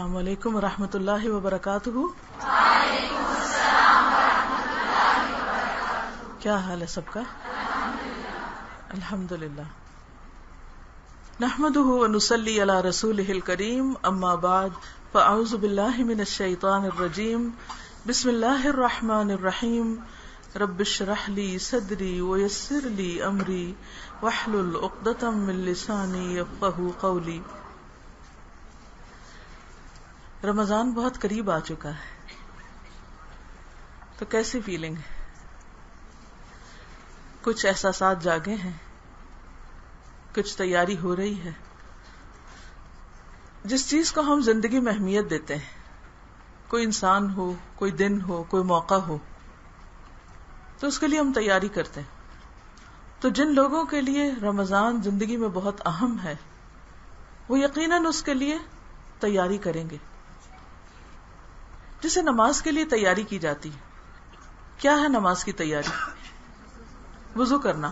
السلام علیکم ورحمۃ اللہ وبرکاتہ. وعلیکم السلام ورحمۃ اللہ وبرکاتہ. کیا حال ہے سب کا؟ الحمدللہ. نحمده ونصلی علی رسولہ الکریم. اما بعد فاعوذ باللہ من الشیطان الرجیم. بسم اللہ الرحمن الرحیم. رب اشرح لی صدری ویسر لی امری واحلل عقدۃ من لسانی یفقہوا قولی. رمضان بہت قریب آ چکا ہے تو کیسی فیلنگ ہے؟ کچھ احساسات جاگے ہیں، کچھ تیاری ہو رہی ہے. جس چیز کو ہم زندگی میں اہمیت دیتے ہیں، کوئی انسان ہو، کوئی دن ہو، کوئی موقع ہو، تو اس کے لیے ہم تیاری کرتے ہیں. تو جن لوگوں کے لیے رمضان زندگی میں بہت اہم ہے، وہ یقیناً اس کے لیے تیاری کریں گے. جسے نماز کے لیے تیاری کی جاتی ہے. کیا ہے نماز کی تیاری؟ وضو کرنا.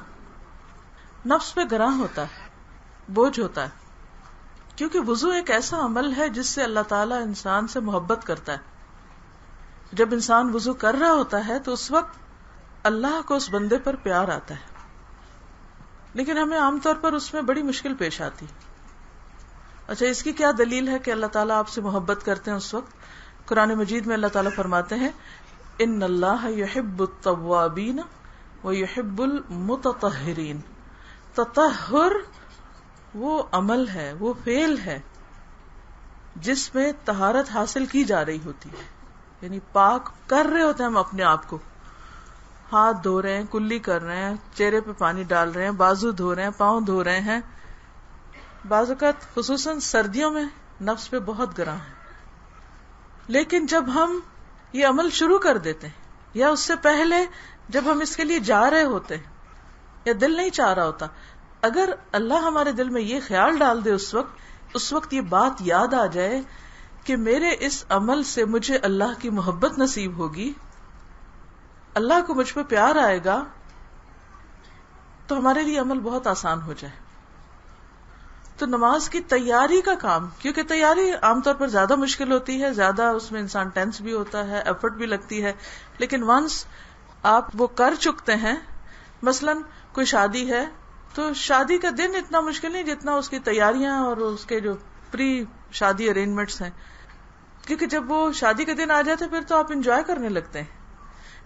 نفس پہ گراں ہوتا ہے، بوجھ ہوتا ہے، کیونکہ وضو ایک ایسا عمل ہے جس سے اللہ تعالیٰ انسان سے محبت کرتا ہے. جب انسان وضو کر رہا ہوتا ہے تو اس وقت اللہ کو اس بندے پر پیار آتا ہے، لیکن ہمیں عام طور پر اس میں بڑی مشکل پیش آتی. اچھا، اس کی کیا دلیل ہے کہ اللہ تعالیٰ آپ سے محبت کرتے ہیں؟ اس وقت قرآن مجید میں اللہ تعالیٰ فرماتے ہیں ان اللہ یحب التوابین ویحب المتطہرین. تطہر وہ عمل ہے، وہ فعل ہے جس میں طہارت حاصل کی جا رہی ہوتی ہے، یعنی پاک کر رہے ہوتے ہیں ہم اپنے آپ کو. ہاتھ دھو رہے ہیں، کلی کر رہے ہیں، چہرے پہ پانی ڈال رہے ہیں، بازو دھو رہے ہیں، پاؤں دھو رہے ہیں. بعض اوقات خصوصاً سردیوں میں نفس پہ بہت گراں ہے. لیکن جب ہم یہ عمل شروع کر دیتے ہیں، یا اس سے پہلے جب ہم اس کے لیے جا رہے ہوتے ہیں، یا دل نہیں چاہ رہا ہوتا، اگر اللہ ہمارے دل میں یہ خیال ڈال دے اس وقت یہ بات یاد آ جائے کہ میرے اس عمل سے مجھے اللہ کی محبت نصیب ہوگی، اللہ کو مجھ پہ پیار آئے گا، تو ہمارے لیے عمل بہت آسان ہو جائے. تو نماز کی تیاری کا کام، کیونکہ تیاری عام طور پر زیادہ مشکل ہوتی ہے، زیادہ اس میں انسان ٹینس بھی ہوتا ہے، ایفرٹ بھی لگتی ہے. لیکن ونس آپ وہ کر چکتے ہیں، مثلا کوئی شادی ہے تو شادی کا دن اتنا مشکل نہیں جتنا اس کی تیاریاں اور اس کے جو پری شادی ارینجمنٹس ہیں، کیونکہ جب وہ شادی کا دن آ جاتا ہے پھر تو آپ انجوائے کرنے لگتے ہیں.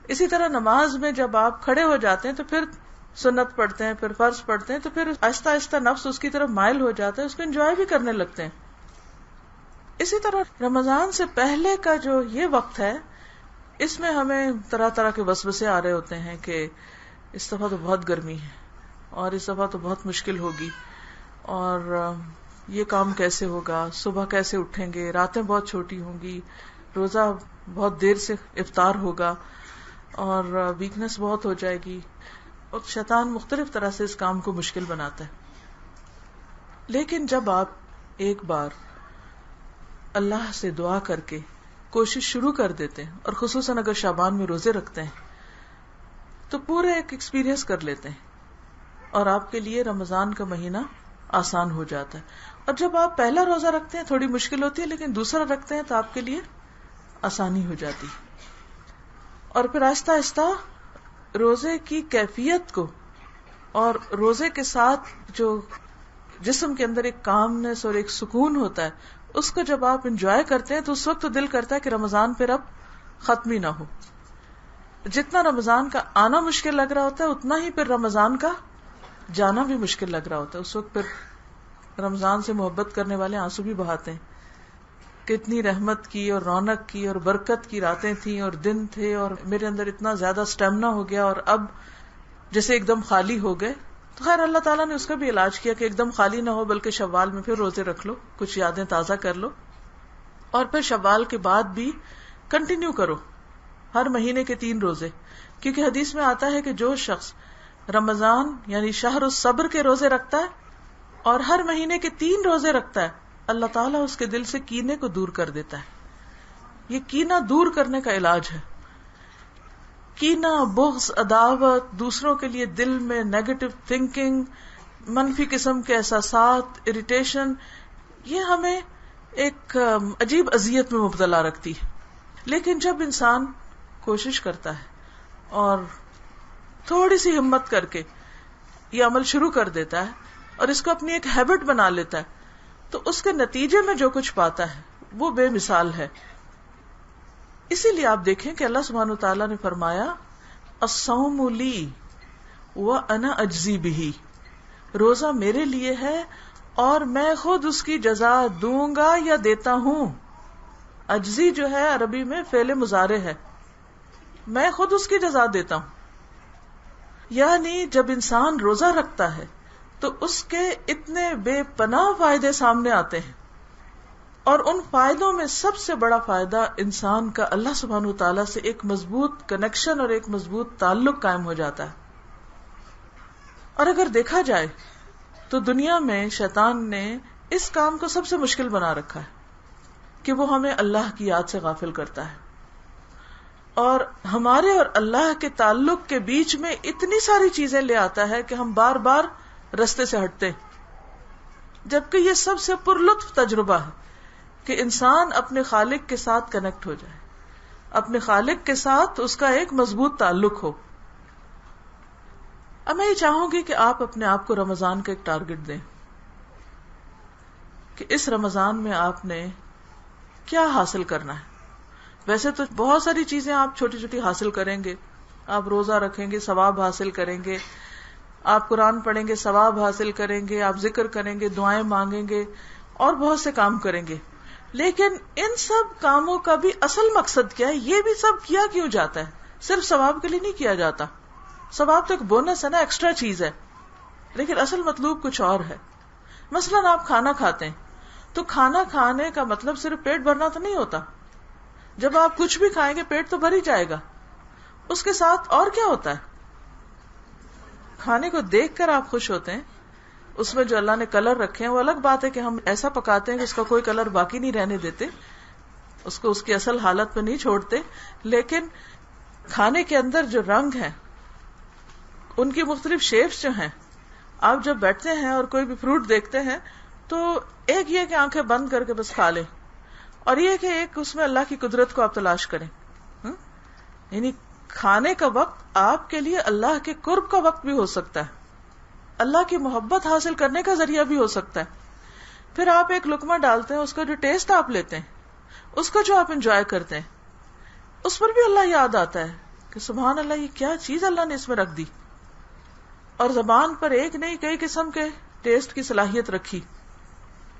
اسی طرح نماز میں جب آپ کھڑے ہو جاتے ہیں تو پھر سنت پڑھتے ہیں، پھر فرض پڑھتے ہیں، تو پھر آہستہ آہستہ نفس اس کی طرف مائل ہو جاتا ہے، اس کو انجوائے بھی کرنے لگتے ہیں. اسی طرح رمضان سے پہلے کا جو یہ وقت ہے، اس میں ہمیں طرح طرح کے وسوسے آ رہے ہوتے ہیں کہ اس دفعہ تو بہت گرمی ہے، اور اس دفعہ تو بہت مشکل ہوگی، اور یہ کام کیسے ہوگا، صبح کیسے اٹھیں گے، راتیں بہت چھوٹی ہوں گی، روزہ بہت دیر سے افطار ہوگا، اور ویکنس بہت ہو جائے گی. اور شیطان مختلف طرح سے اس کام کو مشکل بناتا ہے. لیکن جب آپ ایک بار اللہ سے دعا کر کے کوشش شروع کر دیتے ہیں، اور خصوصاً اگر شعبان میں روزے رکھتے ہیں، تو پورے ایک ایکسپیرینس کر لیتے ہیں، اور آپ کے لیے رمضان کا مہینہ آسان ہو جاتا ہے. اور جب آپ پہلا روزہ رکھتے ہیں تھوڑی مشکل ہوتی ہے، لیکن دوسرا رکھتے ہیں تو آپ کے لیے آسانی ہو جاتی. اور پھر آہستہ آہستہ روزے کی کیفیت کو، اور روزے کے ساتھ جو جسم کے اندر ایک کامنس اور ایک سکون ہوتا ہے، اس کو جب آپ انجوائے کرتے ہیں تو اس وقت تو دل کرتا ہے کہ رمضان پھر اب ختم ہی نہ ہو. جتنا رمضان کا آنا مشکل لگ رہا ہوتا ہے، اتنا ہی پھر رمضان کا جانا بھی مشکل لگ رہا ہوتا ہے. اس وقت پھر رمضان سے محبت کرنے والے آنسو بھی بہاتے ہیں. کتنی رحمت کی اور رونق کی اور برکت کی راتیں تھیں اور دن تھے، اور میرے اندر اتنا زیادہ اسٹیمنا ہو گیا، اور اب جیسے ایک دم خالی ہو گئے. تو خیر اللہ تعالیٰ نے اس کا بھی علاج کیا کہ ایک دم خالی نہ ہو، بلکہ شوال میں پھر روزے رکھ لو، کچھ یادیں تازہ کر لو، اور پھر شوال کے بعد بھی کنٹینیو کرو ہر مہینے کے 3 روزے. کیونکہ حدیث میں آتا ہے کہ جو شخص رمضان یعنی شہر الصبر کے روزے رکھتا ہے اور ہر مہینے کے 3 روزے رکھتا ہے، اللہ تعالیٰ اس کے دل سے کینے کو دور کر دیتا ہے. یہ کینہ دور کرنے کا علاج ہے. کینہ، بغض، عداوت، دوسروں کے لیے دل میں نیگیٹو تھنکنگ، منفی قسم کے احساسات، اریٹیشن، یہ ہمیں ایک عجیب اذیت میں مبتلا رکھتی ہے. لیکن جب انسان کوشش کرتا ہے اور تھوڑی سی ہمت کر کے یہ عمل شروع کر دیتا ہے اور اس کو اپنی ایک ہیبٹ بنا لیتا ہے تو اس کے نتیجے میں جو کچھ پاتا ہے وہ بے مثال ہے. اسی لیے آپ دیکھیں کہ اللہ سبحانہ وتعالیٰ نے فرمایا الصوم لی وانا اجزی بہ، روزہ میرے لیے ہے اور میں خود اس کی جزا دوں گا یا دیتا ہوں. اجزی جو ہے عربی میں فعل مضارع ہے، میں خود اس کی جزا دیتا ہوں. یعنی جب انسان روزہ رکھتا ہے تو اس کے اتنے بے پناہ فائدے سامنے آتے ہیں، اور ان فائدوں میں سب سے بڑا فائدہ انسان کا اللہ سبحانہ وتعالیٰ سے ایک مضبوط کنیکشن اور ایک مضبوط تعلق قائم ہو جاتا ہے. اور اگر دیکھا جائے تو دنیا میں شیطان نے اس کام کو سب سے مشکل بنا رکھا ہے کہ وہ ہمیں اللہ کی یاد سے غافل کرتا ہے، اور ہمارے اور اللہ کے تعلق کے بیچ میں اتنی ساری چیزیں لے آتا ہے کہ ہم بار بار رستے سے ہٹتے ہیں، جبکہ یہ سب سے پرلطف تجربہ ہے کہ انسان اپنے خالق کے ساتھ کنیکٹ ہو جائے، اپنے خالق کے ساتھ اس کا ایک مضبوط تعلق ہو. اب میں یہ چاہوں گی کہ آپ اپنے آپ کو رمضان کا ایک ٹارگٹ دیں کہ اس رمضان میں آپ نے کیا حاصل کرنا ہے. ویسے تو بہت ساری چیزیں آپ چھوٹی چھوٹی حاصل کریں گے، آپ روزہ رکھیں گے ثواب حاصل کریں گے، آپ قرآن پڑھیں گے ثواب حاصل کریں گے، آپ ذکر کریں گے، دعائیں مانگیں گے اور بہت سے کام کریں گے. لیکن ان سب کاموں کا بھی اصل مقصد کیا ہے؟ یہ بھی سب کیا کیوں جاتا ہے؟ صرف ثواب کے لیے نہیں کیا جاتا. ثواب تو ایک بونس ہے نا، ایکسٹرا چیز ہے، لیکن اصل مطلوب کچھ اور ہے. مثلاً آپ کھانا کھاتے ہیں تو کھانا کھانے کا مطلب صرف پیٹ بھرنا تو نہیں ہوتا. جب آپ کچھ بھی کھائیں گے پیٹ تو بھر ہی جائے گا، اس کے ساتھ اور کیا ہوتا ہے؟ کھانے کو دیکھ کر آپ خوش ہوتے ہیں، اس میں جو اللہ نے کلر رکھے ہیں وہ الگ بات ہے کہ ہم ایسا پکاتے ہیں کہ اس کا کوئی کلر باقی نہیں رہنے دیتے، اس کو اس کی اصل حالت پہ نہیں چھوڑتے. لیکن کھانے کے اندر جو رنگ ہیں، ان کی مختلف شیپس جو ہیں، آپ جب بیٹھتے ہیں اور کوئی بھی فروٹ دیکھتے ہیں تو ایک یہ کہ آنکھیں بند کر کے بس کھا لیں، اور یہ کہ ایک اس میں اللہ کی قدرت کو آپ تلاش کریں. یعنی کھانے کا وقت آپ کے لیے اللہ کے قرب کا وقت بھی ہو سکتا ہے، اللہ کی محبت حاصل کرنے کا ذریعہ بھی ہو سکتا ہے. پھر آپ ایک لقمہ ڈالتے ہیں، اس کا جو ٹیسٹ آپ لیتے ہیں، اس کو جو آپ انجوائے کرتے ہیں، اس پر بھی اللہ یاد آتا ہے کہ سبحان اللہ، یہ کیا چیز اللہ نے اس میں رکھ دی. اور زبان پر ایک نہیں کئی قسم کے ٹیسٹ کی صلاحیت رکھی.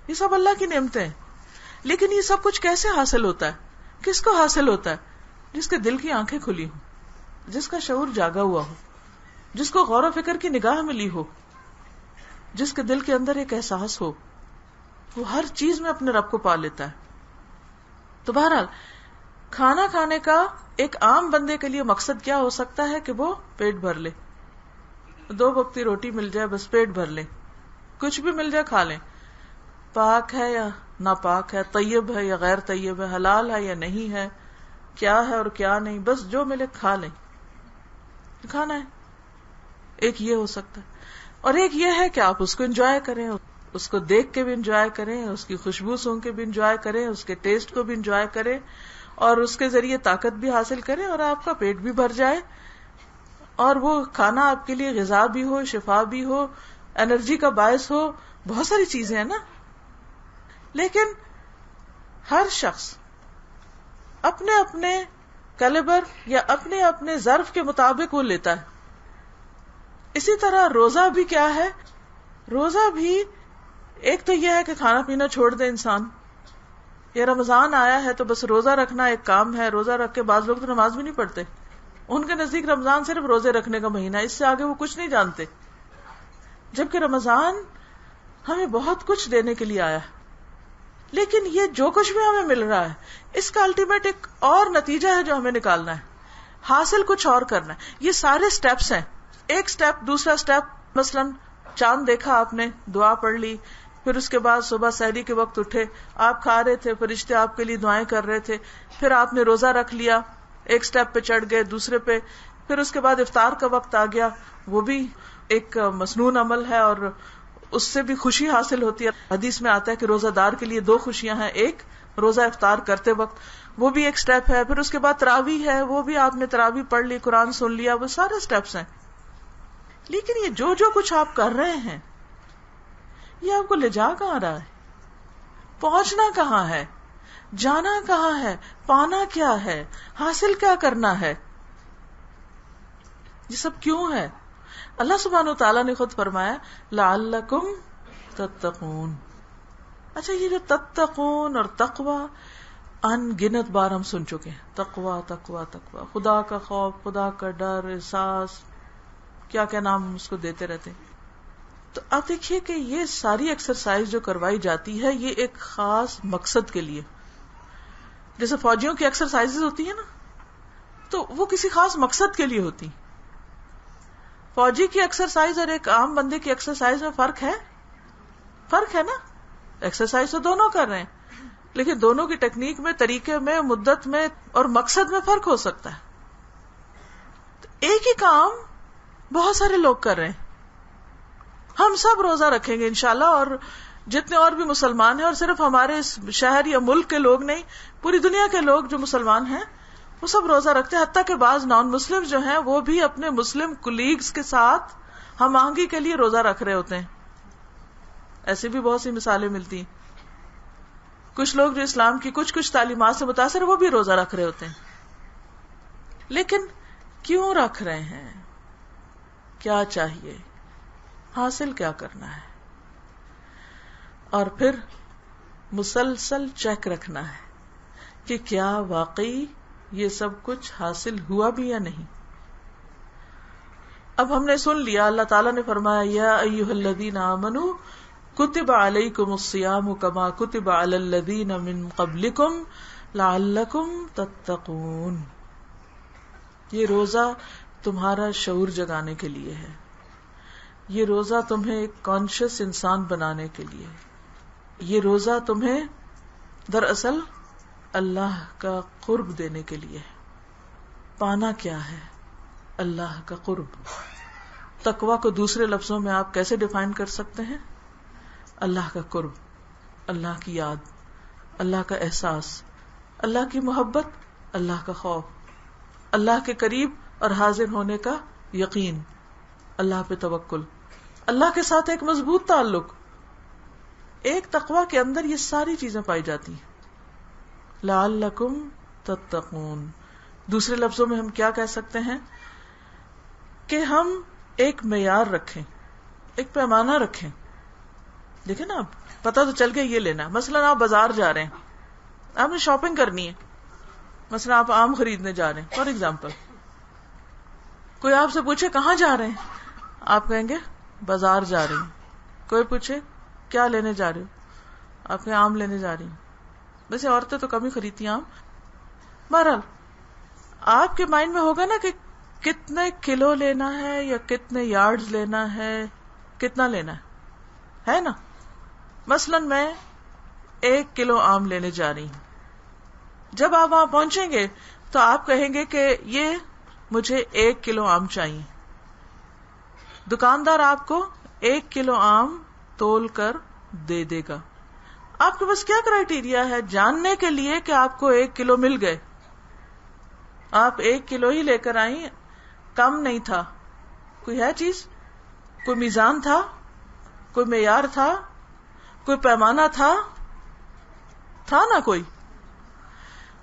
یہ سب اللہ کی نعمتیں ہیں. لیکن یہ سب کچھ کیسے حاصل ہوتا ہے؟ کس کو حاصل ہوتا ہے؟ جس کے دل کی آنکھیں کھلی ہوں، جس کا شعور جاگا ہوا ہو، جس کو غور و فکر کی نگاہ ملی ہو، جس کے دل کے اندر ایک احساس ہو، وہ ہر چیز میں اپنے رب کو پا لیتا ہے. تو بہرحال کھانا کھانے کا ایک عام بندے کے لیے مقصد کیا ہو سکتا ہے کہ وہ پیٹ بھر لے، 2 وقتی روٹی مل جائے بس پیٹ بھر لے، کچھ بھی مل جائے کھا لیں، پاک ہے یا ناپاک ہے، طیب ہے یا غیر طیب ہے، حلال ہے یا نہیں ہے، کیا ہے اور کیا نہیں، بس جو ملے کھا لیں، کھانا ہے. ایک یہ ہو سکتا ہے. اور ایک یہ ہے کہ آپ اس کو انجوائے کریں، اس کو دیکھ کے بھی انجوائے کریں، اس کی خوشبو سونگ کے بھی انجوائے کریں، اس کے ٹیسٹ کو بھی انجوائے کریں، اور اس کے ذریعے طاقت بھی حاصل کریں اور آپ کا پیٹ بھی بھر جائے، اور وہ کھانا آپ کے لیے غذا بھی ہو، شفا بھی ہو، انرجی کا باعث ہو. بہت ساری چیزیں ہیں نا. لیکن ہر شخص اپنے اپنے کیلیبر یا اپنے اپنے ظرف کے مطابق وہ لیتا ہے. اسی طرح روزہ بھی کیا ہے؟ روزہ بھی ایک تو یہ ہے کہ کھانا پینا چھوڑ دے انسان. یہ رمضان آیا ہے تو بس روزہ رکھنا ایک کام ہے. روزہ رکھ کے بعض لوگ تو نماز بھی نہیں پڑھتے، ان کے نزدیک رمضان صرف روزے رکھنے کا مہینہ ہے، اس سے آگے وہ کچھ نہیں جانتے. جبکہ رمضان ہمیں بہت کچھ دینے کے لیے آیا ہے. لیکن یہ جو کچھ بھی ہمیں مل رہا ہے، اس کا الٹیمیٹ ایک اور نتیجہ ہے جو ہمیں نکالنا ہے، حاصل کچھ اور کرنا ہے. یہ سارے سٹیپس ہیں، ایک سٹیپ دوسرا سٹیپ. مثلا چاند دیکھا آپ نے، دعا پڑھ لی، پھر اس کے بعد صبح سحری کے وقت اٹھے، آپ کھا رہے تھے، فرشتے آپ کے لیے دعائیں کر رہے تھے، پھر آپ نے روزہ رکھ لیا، ایک سٹیپ پہ چڑھ گئے، دوسرے پہ، پھر اس کے بعد افطار کا وقت آ گیا، وہ بھی ایک مسنون عمل ہے اور اس سے بھی خوشی حاصل ہوتی ہے. حدیث میں آتا ہے کہ روزہ دار کے لیے 2 خوشیاں ہیں. ایک روزہ افطار کرتے وقت، وہ بھی ایک سٹیپ ہے. پھر اس کے بعد تراویح ہے، وہ بھی آپ نے تراویح پڑھ لی، قرآن سن لیا، وہ سارے سٹیپس ہیں. لیکن یہ جو کچھ آپ کر رہے ہیں، یہ آپ کو لے جا کہاں رہا ہے؟ پہنچنا کہاں ہے؟ جانا کہاں ہے؟ پانا کیا ہے؟ حاصل کیا کرنا ہے؟ یہ سب کیوں ہے؟ اللہ سبحانہ و تعالیٰ نے خود فرمایا لعلکم تتقون. اچھا، یہ جو تتقون اور تقوی ان گنت بار ہم سن چکے ہیں. تقوی تقوی تقوی، خدا کا خوف، خدا کا ڈر، احساس، کیا کیا نام اس کو دیتے رہتے ہیں. تو آپ دیکھیے کہ یہ ساری ایکسرسائز جو کروائی جاتی ہے یہ ایک خاص مقصد کے لیے. جیسے فوجیوں کی ایکسرسائز ہوتی ہیں نا، تو وہ کسی خاص مقصد کے لیے ہوتی. فوجی کی ایکسرسائز اور ایک عام بندے کی ایکسرسائز میں فرق ہے؟ فرق ہے نا. ایکسرسائز تو دونوں کر رہے ہیں، لیکن دونوں کی ٹیکنیک میں، طریقے میں، مدت میں اور مقصد میں فرق ہو سکتا ہے. تو ایک ہی کام بہت سارے لوگ کر رہے ہیں. ہم سب روزہ رکھیں گے انشاءاللہ، اور جتنے اور بھی مسلمان ہیں، اور صرف ہمارے اس شہر یا ملک کے لوگ نہیں، پوری دنیا کے لوگ جو مسلمان ہیں وہ سب روزہ رکھتے ہیں. حتیٰ کہ بعض نان مسلم جو ہیں وہ بھی اپنے مسلم کولیگز کے ساتھ ہم آہنگی کے لیے روزہ رکھ رہے ہوتے ہیں. ایسی بھی بہت سی مثالیں ملتی ہیں. کچھ لوگ جو اسلام کی کچھ تعلیمات سے متاثر، وہ بھی روزہ رکھ رہے ہوتے ہیں. لیکن کیوں رکھ رہے ہیں؟ کیا چاہیے؟ حاصل کیا کرنا ہے؟ اور پھر مسلسل چیک رکھنا ہے کہ کیا واقعی یہ سب کچھ حاصل ہوا بھی یا نہیں. اب ہم نے سن لیا، اللہ تعالیٰ نے فرمایا یا ایھا الذین آمنوا کتب علیکم الصیام کما کتب علی الذین من قبلکم لعلکم تتقون. یہ روزہ تمہارا شعور جگانے کے لیے ہے. یہ روزہ تمہیں ایک کانشیس انسان بنانے کے لیے. یہ روزہ تمہیں دراصل اللہ کا قرب دینے کے لیے. پانا کیا ہے؟ اللہ کا قرب. تقویٰ کو دوسرے لفظوں میں آپ کیسے ڈیفائن کر سکتے ہیں؟ اللہ کا قرب، اللہ کی یاد، اللہ کا احساس، اللہ کی محبت، اللہ کا خوف، اللہ کے قریب اور حاضر ہونے کا یقین، اللہ پہ توکل، اللہ کے ساتھ ایک مضبوط تعلق. ایک تقویٰ کے اندر یہ ساری چیزیں پائی جاتی ہیں. لعلکم تتقون. دوسرے لفظوں میں ہم کیا کہہ سکتے ہیں کہ ہم ایک معیار رکھیں، ایک پیمانہ رکھیں. دیکھیں نا، آپ پتہ تو چل گیا یہ لینا. مثلا آپ بازار جا رہے ہیں، آپ نے شاپنگ کرنی ہے. مثلا آپ آم خریدنے جا رہے ہیں فار ایگزامپل. کوئی آپ سے پوچھے کہاں جا رہے ہیں، آپ کہیں گے بازار جا رہی ہوں. کوئی پوچھے کیا لینے جا رہے ہو، آپ کہیں آم لینے جا رہی ہوں. ویسے عورتیں تو کم ہی خریدتی ہیں آم. بہرحال آپ کے مائنڈ میں ہوگا نا کہ کتنے کلو لینا ہے یا کتنے یارڈز لینا ہے، کتنا لینا ہے نا. مثلا میں 1 کلو آم لینے جا رہی ہوں. جب آپ وہاں پہنچیں گے تو آپ کہیں گے کہ یہ مجھے 1 کلو آم چاہیے. دکاندار آپ کو 1 کلو آم تول کر دے دے گا. آپ کے پاس کیا کرائیٹیریا ہے جاننے کے لیے کہ آپ کو 1 کلو مل گئے؟ آپ 1 کلو ہی لے کر آئی، کم نہیں تھا. کوئی ہے چیز، کوئی میزان تھا، کوئی معیار تھا، کوئی پیمانہ تھا نا کوئی.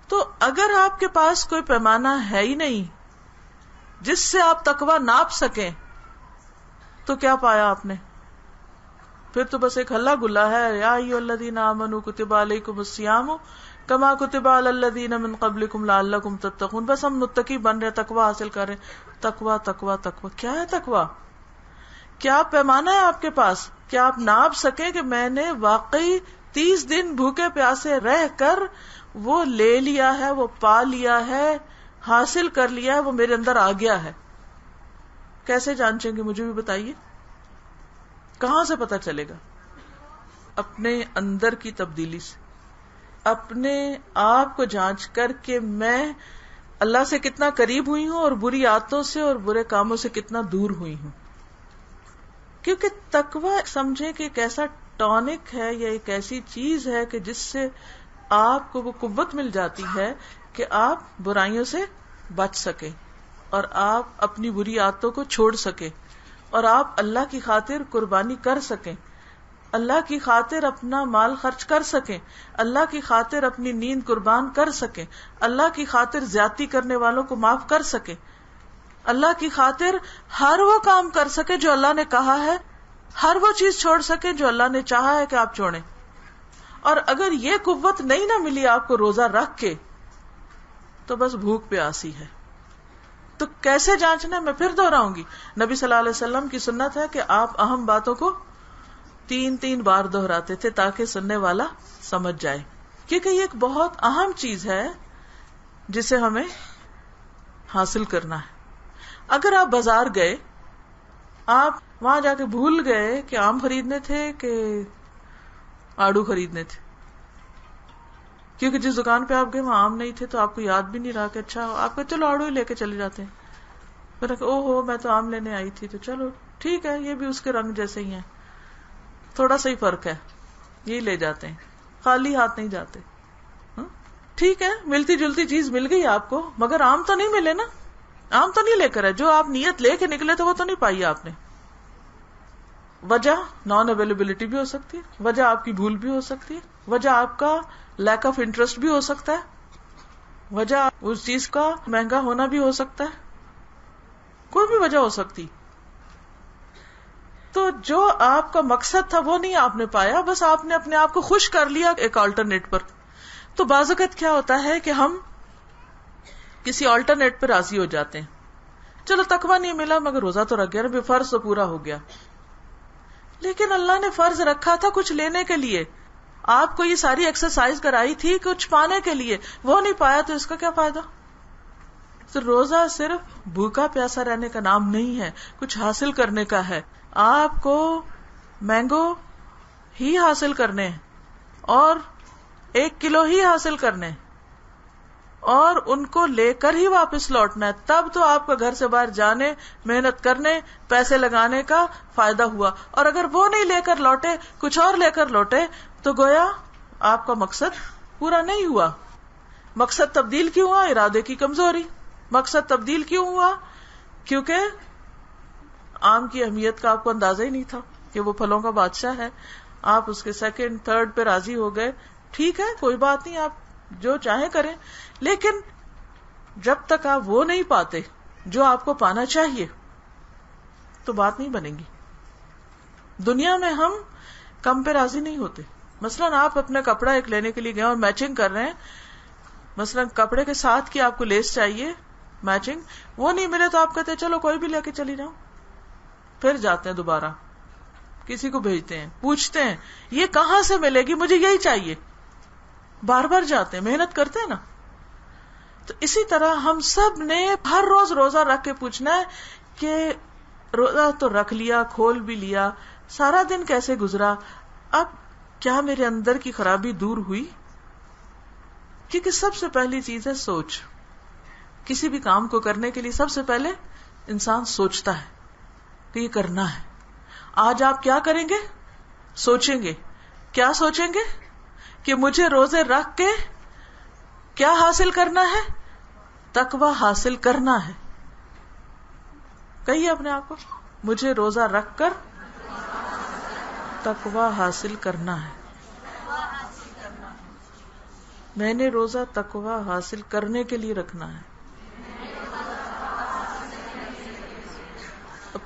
تو اگر آپ کے پاس کوئی پیمانہ ہے ہی نہیں جس سے آپ تقویٰ ناپ سکیں تو کیا پایا آپ نے؟ پھر تو بس ایک ہلا گلا ہے. یا ایھا الذین آمنوا کتب علیکم الصیام کما کتب علی الذین من قبلکم لعلکم تتقون. بس ہم متقی بن رہے، تقویٰ حاصل کر رہے. تقویٰ تقویٰ تقویٰ. کیا ہے تقویٰ؟ کیا پیمانہ ہے آپ کے پاس؟ کیا آپ ناپ سکیں کہ میں نے واقعی 30 دن بھوکے پیاسے رہ کر وہ لے لیا ہے، وہ پا لیا ہے، حاصل کر لیا ہے، وہ میرے اندر آ گیا ہے؟ کیسے جانچیں گے؟ مجھے بھی بتائیے. کہاں سے پتہ چلے گا؟ اپنے اندر کی تبدیلی سے، اپنے آپ کو جانچ کر کہ میں اللہ سے کتنا قریب ہوئی ہوں اور بری عادتوں سے اور برے کاموں سے کتنا دور ہوئی ہوں. کیونکہ تقوی سمجھے کہ ایک ایسا ٹونک ہے یا ایک ایسی چیز ہے کہ جس سے آپ کو وہ قوت مل جاتی ہے کہ آپ برائیوں سے بچ سکیں اور آپ اپنی بری عادتوں کو چھوڑ سکیں اور آپ اللہ کی خاطر قربانی کر سکیں، اللہ کی خاطر اپنا مال خرچ کر سکیں، اللہ کی خاطر اپنی نیند قربان کر سکیں، اللہ کی خاطر زیادتی کرنے والوں کو معاف کر سکیں، اللہ کی خاطر ہر وہ کام کر سکے جو اللہ نے کہا ہے، ہر وہ چیز چھوڑ سکے جو اللہ نے چاہا ہے کہ آپ چھوڑیں. اور اگر یہ قوت نہیں نہ ملی آپ کو روزہ رکھ کے، تو بس بھوک پیاسی ہے. تو کیسے جانچنا؟ میں پھر دہراؤں گی، نبی صلی اللہ علیہ وسلم کی سنت ہے کہ آپ اہم باتوں کو 3 بار دہراتے تھے تاکہ سننے والا سمجھ جائے، کیونکہ یہ ایک بہت اہم چیز ہے جسے ہمیں حاصل کرنا ہے. اگر آپ بازار گئے، آپ وہاں جا کے بھول گئے کہ آم خریدنے تھے کہ آڑو خریدنے تھے، کیونکہ جس دکان پہ آپ گئے وہاں آم نہیں تھے تو آپ کو یاد بھی نہیں رہا کہ اچھا آپ کو چلو آڑو ہی لے کے چلے جاتے ہیں. پھر او ہو میں تو آم لینے آئی تھی، تو چلو ٹھیک ہے، یہ بھی اس کے رنگ جیسے ہی ہیں، تھوڑا سا ہی فرق ہے، یہی لے جاتے ہیں، خالی ہاتھ نہیں جاتے. ٹھیک ہے، ملتی جلتی چیز مل گئی آپ کو، مگر آم تو نہیں ملے نا، آم تو نہیں لے کر ہے، جو آپ نیت لے کے نکلے تھے وہ تو نہیں پائی آپ نے. وجہ نان اویلیبلٹی بھی ہو سکتی ہے، وجہ آپ کی بھول بھی ہو سکتی ہے، وجہ آپ کا لیک آف انٹرسٹ بھی ہو سکتا ہے، وجہ اس چیز کا مہنگا ہونا بھی ہو سکتا ہے، کوئی بھی وجہ ہو سکتی. تو جو آپ کا مقصد تھا وہ نہیں آپ نے پایا، بس آپ نے اپنے آپ کو خوش کر لیا ایک آلٹرنیٹ پر. تو بعض اوقات کیا ہوتا ہے کہ ہم کسی آلٹرنیٹ پہ راضی ہو جاتے ہیں، چلو تقویٰ نہیں ملا مگر روزہ تو رکھ گیا نا، فرض تو پورا ہو گیا. لیکن اللہ نے فرض رکھا تھا کچھ لینے کے لیے، آپ کو یہ ساری ایکسرسائز کرائی تھی کچھ پانے کے لیے، وہ نہیں پایا تو اس کا کیا فائدہ؟ تو روزہ صرف بھوکا پیاسا رہنے کا نام نہیں ہے، کچھ حاصل کرنے کا ہے. آپ کو مینگو ہی حاصل کرنے ہیں اور 1 کلو ہی حاصل کرنے اور ان کو لے کر ہی واپس لوٹنا ہے، تب تو آپ کا گھر سے باہر جانے، محنت کرنے، پیسے لگانے کا فائدہ ہوا. اور اگر وہ نہیں لے کر لوٹے، کچھ اور لے کر لوٹے، تو گویا آپ کا مقصد پورا نہیں ہوا. مقصد تبدیل کیوں ہوا؟ ارادے کی کمزوری. مقصد تبدیل کیوں ہوا؟ کیونکہ آم کی اہمیت کا آپ کو اندازہ ہی نہیں تھا کہ وہ پھلوں کا بادشاہ ہے. آپ اس کے 2nd 3rd پہ راضی ہو گئے. ٹھیک ہے، کوئی بات نہیں، آپ جو چاہیں کریں، لیکن جب تک آپ وہ نہیں پاتے جو آپ کو پانا چاہیے تو بات نہیں بنے گی. دنیا میں ہم کم پہ راضی نہیں ہوتے. مثلاً آپ اپنا کپڑا ایک لینے کے لیے گئے اور میچنگ کر رہے ہیں، مثلاً کپڑے کے ساتھ کی آپ کو لیس چاہیے میچنگ، وہ نہیں ملے تو آپ کہتے ہیں چلو کوئی بھی لے کے چلی جاؤ. پھر جاتے ہیں دوبارہ، کسی کو بھیجتے ہیں، پوچھتے ہیں یہ کہاں سے ملے گی، مجھے یہی چاہیے. بار بار جاتے ہیں، محنت کرتے ہیں نا. تو اسی طرح ہم سب نے ہر روز روزہ رکھ کے پوچھنا ہے کہ روزہ تو رکھ لیا، کھول بھی لیا، سارا دن کیسے گزرا، اب کیا میرے اندر کی خرابی دور ہوئی؟ کیونکہ سب سے پہلی چیز ہے سوچ. کسی بھی کام کو کرنے کے لیے سب سے پہلے انسان سوچتا ہے کہ یہ کرنا ہے. آج آپ کیا کریں گے؟ سوچیں گے. کیا سوچیں گے؟ کہ مجھے روزے رکھ کے کیا حاصل کرنا ہے؟ تقویٰ حاصل کرنا ہے. کہیے اپنے آپ کو، مجھے روزہ رکھ کر تقویٰ حاصل کرنا ہے. میں نے روزہ تقویٰ حاصل کرنے کے لیے رکھنا ہے.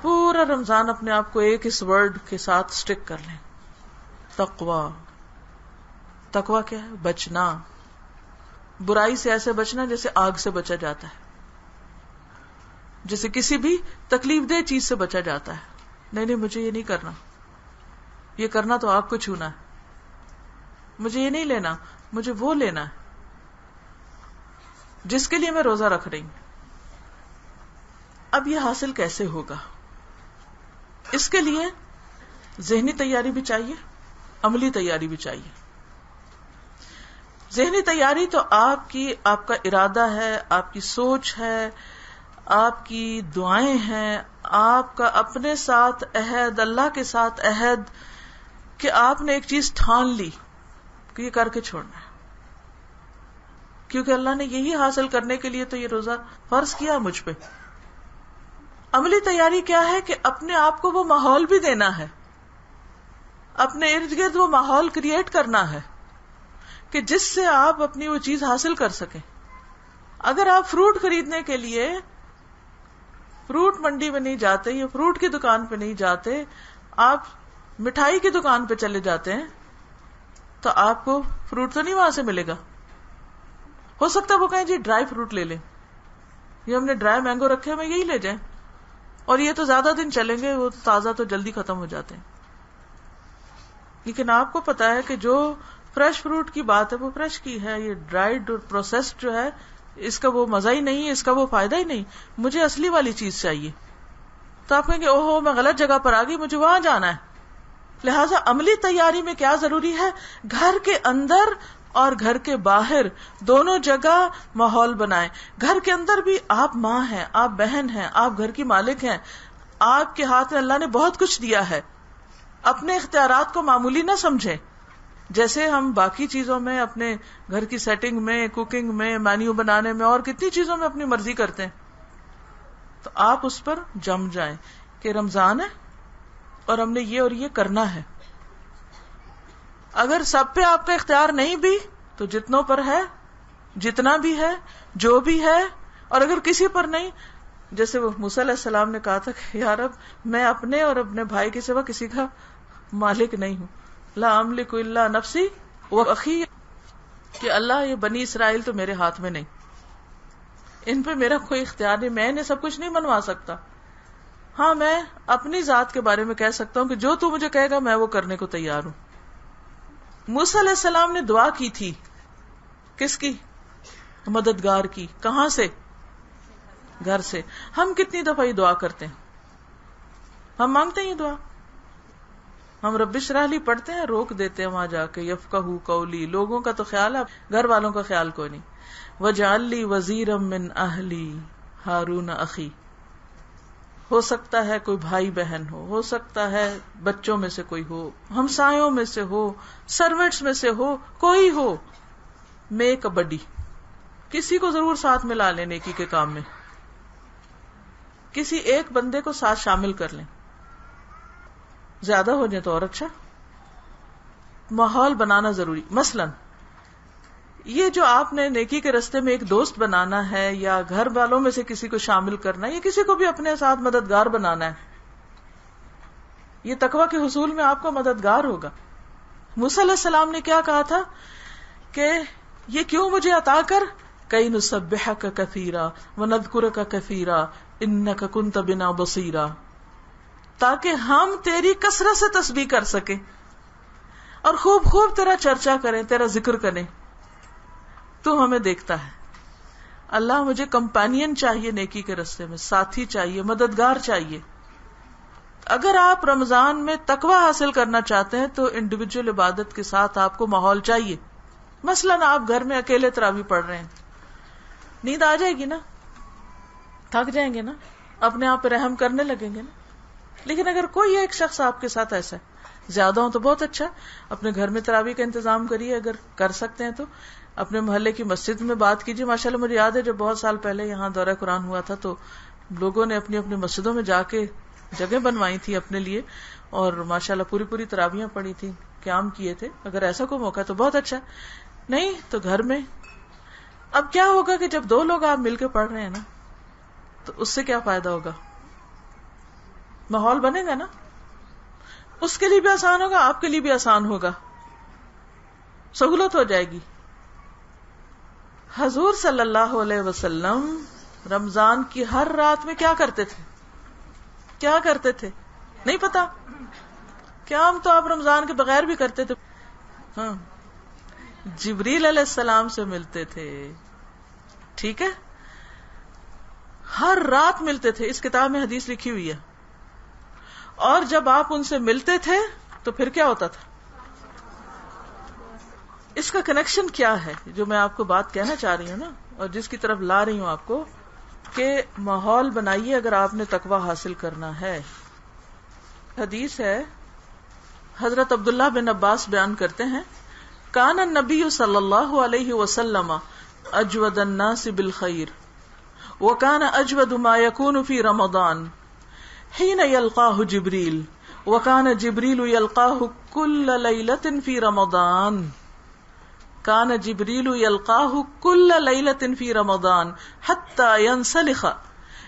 پورا رمضان اپنے آپ کو ایک اس ورڈ کے ساتھ سٹک کر لیں، تقویٰ. تقویٰ کیا ہے؟ بچنا. برائی سے ایسے بچنا جیسے آگ سے بچا جاتا ہے، جیسے کسی بھی تکلیف دہ چیز سے بچا جاتا ہے. نہیں مجھے یہ نہیں کرنا، یہ کرنا تو آگ کو چھونا ہے. مجھے یہ نہیں لینا، مجھے وہ لینا ہے جس کے لیے میں روزہ رکھ رہی ہوں. اب یہ حاصل کیسے ہوگا؟ اس کے لیے ذہنی تیاری بھی چاہیے، عملی تیاری بھی چاہیے. ذہنی تیاری تو آپ کا ارادہ ہے، آپ کی سوچ ہے، آپ کی دعائیں ہیں، آپ کا اپنے ساتھ عہد، اللہ کے ساتھ عہد کہ آپ نے ایک چیز ٹھان لی کہ یہ کر کے چھوڑنا ہے، کیونکہ اللہ نے یہی حاصل کرنے کے لیے تو یہ روزہ فرض کیا مجھ پہ. عملی تیاری کیا ہے کہ اپنے آپ کو وہ ماحول بھی دینا ہے، اپنے ارد گرد وہ ماحول کریٹ کرنا ہے کہ جس سے آپ اپنی وہ چیز حاصل کر سکیں. اگر آپ فروٹ خریدنے کے لیے فروٹ منڈی میں نہیں جاتے یا فروٹ کی دکان پہ نہیں جاتے، آپ مٹھائی کی دکان پہ چلے جاتے ہیں تو آپ کو فروٹ تو نہیں وہاں سے ملے گا. ہو سکتا ہے وہ کہیں جی ڈرائی فروٹ لے لیں، یہ ہم نے ڈرائی مینگو رکھے ہمیں یہی لے جائیں، اور یہ تو زیادہ دن چلیں گے، وہ تازہ تو جلدی ختم ہو جاتے ہیں. لیکن آپ کو پتا ہے کہ جو فریش فروٹ کی بات ہے وہ فریش کی ہے، یہ ڈرائیڈ اور پروسیسڈ جو ہے اس کا وہ مزہ ہی نہیں ہے، اس کا وہ فائدہ ہی نہیں، مجھے اصلی والی چیز چاہیے. تو آپ کہیں گے اوہو میں غلط جگہ پر آ گئی، مجھے وہاں جانا ہے. لہٰذا عملی تیاری میں کیا ضروری ہے؟ گھر کے اندر اور گھر کے باہر دونوں جگہ ماحول بنائیں. گھر کے اندر بھی آپ ماں ہیں، آپ بہن ہیں، آپ گھر کی مالک ہیں، آپ کے ہاتھ میں اللہ نے بہت کچھ دیا ہے. اپنے اختیارات کو معمولی نہ سمجھیں. جیسے ہم باقی چیزوں میں، اپنے گھر کی سیٹنگ میں، کوکنگ میں، مینیو بنانے میں اور کتنی چیزوں میں اپنی مرضی کرتے ہیں، تو آپ اس پر جم جائیں کہ رمضان ہے اور ہم نے یہ اور یہ کرنا ہے. اگر سب پہ آپ کا اختیار نہیں بھی تو جتنوں پر ہے، جتنا بھی ہے، جو بھی ہے. اور اگر کسی پر نہیں، جیسے وہ موسیٰ علیہ السلام نے کہا تھا کہ یا رب میں اپنے اور اپنے بھائی کے سوا کسی کا مالک نہیں ہوں، لا املک الا نفسی و اخی، کہ اللہ یہ بنی اسرائیل تو میرے ہاتھ میں نہیں، ان پہ میرا کوئی اختیار نہیں، میں انہیں سب کچھ نہیں منوا سکتا. ہاں میں اپنی ذات کے بارے میں کہہ سکتا ہوں کہ جو تو مجھے کہے گا میں وہ کرنے کو تیار ہوں. موسیٰ علیہ السلام نے دعا کی تھی، کس کی؟ مددگار کی. کہاں سے؟ گھر سے. ہم کتنی دفعہ یہ دعا کرتے ہیں؟ ہم مانگتے ہیں یہ دعا، ہم رب اشرح لی پڑھتے ہیں، روک دیتے ہیں وہاں جا کے یفقہوا قولی. لوگوں کا تو خیال ہے، گھر والوں کا خیال کوئی نہیں. وجعل لی وزیرا من اہلی ہارون اخی. ہو سکتا ہے کوئی بھائی بہن ہو سکتا ہے بچوں میں سے کوئی ہو، ہمسایوں میں سے ہو، سروینٹس میں سے ہو، کوئی ہو. میک اے بڈی، کسی کو ضرور ساتھ ملا لیں نیکی کے کام میں، کسی ایک بندے کو ساتھ شامل کر لیں. زیادہ ہو جائے تو اور اچھا. ماحول بنانا ضروری. مثلا یہ جو آپ نے نیکی کے رستے میں ایک دوست بنانا ہے یا گھر والوں میں سے کسی کو شامل کرنا ہے یا کسی کو بھی اپنے ساتھ مددگار بنانا ہے، یہ تقویٰ کے حصول میں آپ کا مددگار ہوگا. موسیٰ علیہ السلام نے کیا کہا تھا کہ یہ کیوں مجھے عطا کر، کئی نسبحک کثیرا ونذکرک کثیرا انک کنت بنا بصیرا، تاکہ ہم تیری کثرت سے تسبیح کر سکیں اور خوب خوب تیرا چرچا کریں، تیرا ذکر کریں. تو ہمیں دیکھتا ہے. اللہ مجھے کمپینین چاہیے نیکی کے راستے میں، ساتھی چاہیے، مددگار چاہیے. اگر آپ رمضان میں تقویٰ حاصل کرنا چاہتے ہیں تو انڈیویجول عبادت کے ساتھ آپ کو ماحول چاہیے. مثلاً آپ گھر میں اکیلے تراویح پڑھ رہے ہیں، نیند آ جائے گی نا، تھک جائیں گے نا، اپنے آپ پہ رحم کرنے لگیں گے نا. لیکن اگر کوئی ایک شخص آپ کے ساتھ ایسا ہے، زیادہ ہو تو بہت اچھا، اپنے گھر میں تراویح کا انتظام کریے اگر کر سکتے ہیں تو. اپنے محلے کی مسجد میں بات کیجیے. ماشاءاللہ مجھے یاد ہے جب بہت سال پہلے یہاں دورہ قرآن ہوا تھا تو لوگوں نے اپنی اپنی مسجدوں میں جا کے جگہ بنوائی تھی اپنے لیے، اور ماشاءاللہ پوری تراویحاں پڑھی تھی، قیام کیے تھے. اگر ایسا کوئی موقع تو بہت اچھا. نہیں تو گھر میں. اب کیا ہوگا کہ جب 2 لوگ آپ مل کے پڑھ رہے ہیں نا تو اس سے کیا فائدہ ہوگا؟ ماحول بنے گا نا، اس کے لیے بھی آسان ہوگا، آپ کے لیے بھی آسان ہوگا، سہولت ہو جائے گی. حضور صلی اللہ علیہ وسلم رمضان کی ہر رات میں کیا کرتے تھے؟ کیا کرتے تھے؟ نہیں پتا؟ قیام تو آپ رمضان کے بغیر بھی کرتے تھے. ہاں، جبریل علیہ السلام سے ملتے تھے. ٹھیک ہے، ہر رات ملتے تھے، اس کتاب میں حدیث لکھی ہوئی ہے. اور جب آپ ان سے ملتے تھے تو پھر کیا ہوتا تھا؟ اس کا کنیکشن کیا ہے جو میں آپ کو بات کہنا چاہ رہی ہوں نا، اور جس کی طرف لا رہی ہوں آپ کو، کہ ماحول بنائیے اگر آپ نے تقوی حاصل کرنا ہے. حدیث ہے، حضرت عبداللہ بن عباس بیان کرتے ہیں، کان النبی صلی اللہ علیہ وسلم اجود الناس بالخیر وکان اجود ما یکون فی رمضان حین یلقاہ جبریل وکان جبریل یلقاہ کل لیلۃ فی رمضان کان جبریل یلقاہ کل لیلۃ فی رمضان حتی ینسلخ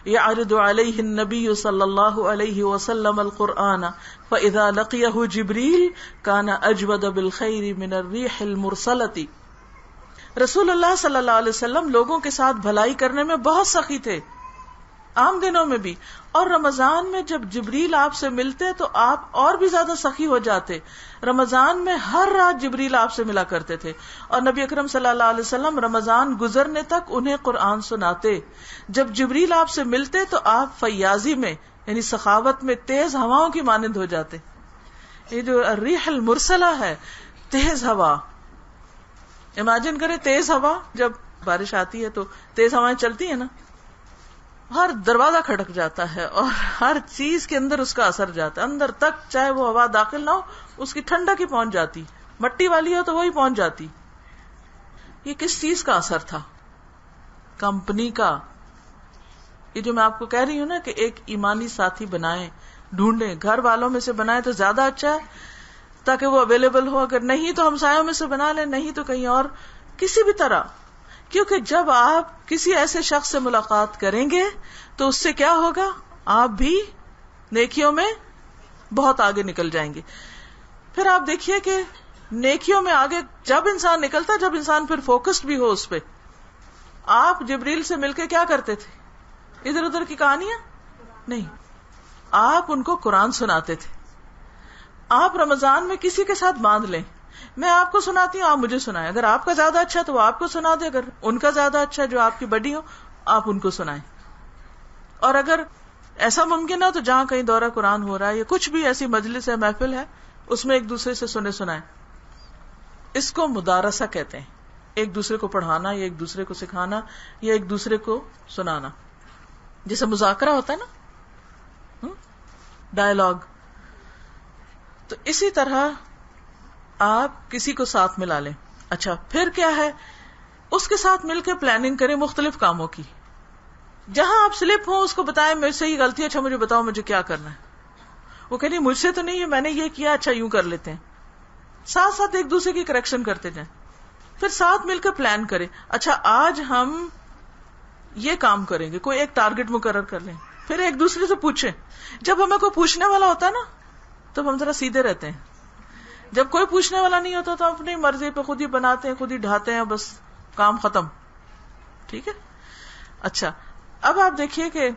یعرض علیہ النبی صلی اللہ علیہ وسلم القرآن فإذا لقیہ جبریل کان اجود بالخیر من الریح المرسلۃ. رسول اللہ صلی اللہ علیہ وسلم لوگوں کے ساتھ بھلائی کرنے میں بہت سخی تھے، عام دنوں میں بھی، اور رمضان میں جب جبریل آپ سے ملتے تو آپ اور بھی زیادہ سخی ہو جاتے. رمضان میں ہر رات جبریل آپ سے ملا کرتے تھے، اور نبی اکرم صلی اللہ علیہ وسلم رمضان گزرنے تک انہیں قرآن سناتے. جب جبریل آپ سے ملتے تو آپ فیاضی میں یعنی سخاوت میں تیز ہواؤں کی مانند ہو جاتے. یہ جو الریح المرسلہ ہے، تیز ہوا، امیجن کرے تیز ہوا، جب بارش آتی ہے تو تیز ہوائیں چلتی ہیں نا، ہر دروازہ کھٹک جاتا ہے اور ہر چیز کے اندر اس کا اثر جاتا ہے اندر تک، چاہے وہ ہوا داخل نہ ہو اس کی ٹھنڈک ہی پہنچ جاتی، مٹی والی ہو تو وہی پہنچ جاتی. یہ کس چیز کا اثر تھا؟ کمپنی کا. یہ جو میں آپ کو کہہ رہی ہوں نا کہ ایک ایمانی ساتھی بنائیں، ڈھونڈیں، گھر والوں میں سے بنائیں تو زیادہ اچھا ہے تاکہ وہ اویلیبل ہو، اگر نہیں تو ہمسایوں میں سے بنا لیں، نہیں تو کہیں اور کسی بھی طرح. کیونکہ جب آپ کسی ایسے شخص سے ملاقات کریں گے تو اس سے کیا ہوگا، آپ بھی نیکیوں میں بہت آگے نکل جائیں گے. پھر آپ دیکھیے کہ نیکیوں میں آگے جب انسان نکلتا ہے، جب انسان پھر فوکسڈ بھی ہو اس پہ. آپ جبریل سے مل کے کیا کرتے تھے؟ ادھر ادھر کی کہانیاں نہیں، آپ ان کو قرآن سناتے تھے. آپ رمضان میں کسی کے ساتھ باندھ لیں، میں آپ کو سناتی ہوں، آپ مجھے سنائیں. اگر آپ کا زیادہ اچھا تو وہ آپ کو سنا دے، اگر ان کا زیادہ اچھا جو آپ کی بڑی ہو آپ ان کو سنائیں. اور اگر ایسا ممکن ہے تو جہاں کہیں دورہ قرآن ہو رہا ہے یا کچھ بھی ایسی مجلس ہے، محفل ہے، اس میں ایک دوسرے سے سنائیں. اس کو مدارسہ کہتے ہیں، ایک دوسرے کو پڑھانا یا ایک دوسرے کو سکھانا یا ایک دوسرے کو سنانا، جیسے مذاکرہ ہوتا ہے نا، ڈائلاگ. تو اسی طرح آپ کسی کو ساتھ ملا لیں. اچھا پھر کیا ہے، اس کے ساتھ مل کے پلاننگ کریں مختلف کاموں کی. جہاں آپ سلپ ہوں اس کو بتائیں مجھ سے یہ غلطی ہے، اچھا مجھے بتاؤ مجھے کیا کرنا ہے. وہ کہ نہیں مجھ سے تو نہیں ہے، میں نے یہ کیا، اچھا یوں کر لیتے ہیں. ساتھ ساتھ ایک دوسرے کی کریکشن کرتے جائیں. پھر ساتھ مل کے پلان کریں، اچھا آج ہم یہ کام کریں گے، کوئی ایک ٹارگٹ مقرر کر لیں. پھر ایک دوسرے سے پوچھیں. جب ہمیں کوئی پوچھنے والا ہوتا ہے نا تب ہم ذرا سیدھے رہتے ہیں. جب کوئی پوچھنے والا نہیں ہوتا تو اپنی مرضی پہ خود ہی بناتے ہیں، خود ہی ڈھاتے ہیں، بس کام ختم. ٹھیک ہے. اچھا اب آپ دیکھیے کہ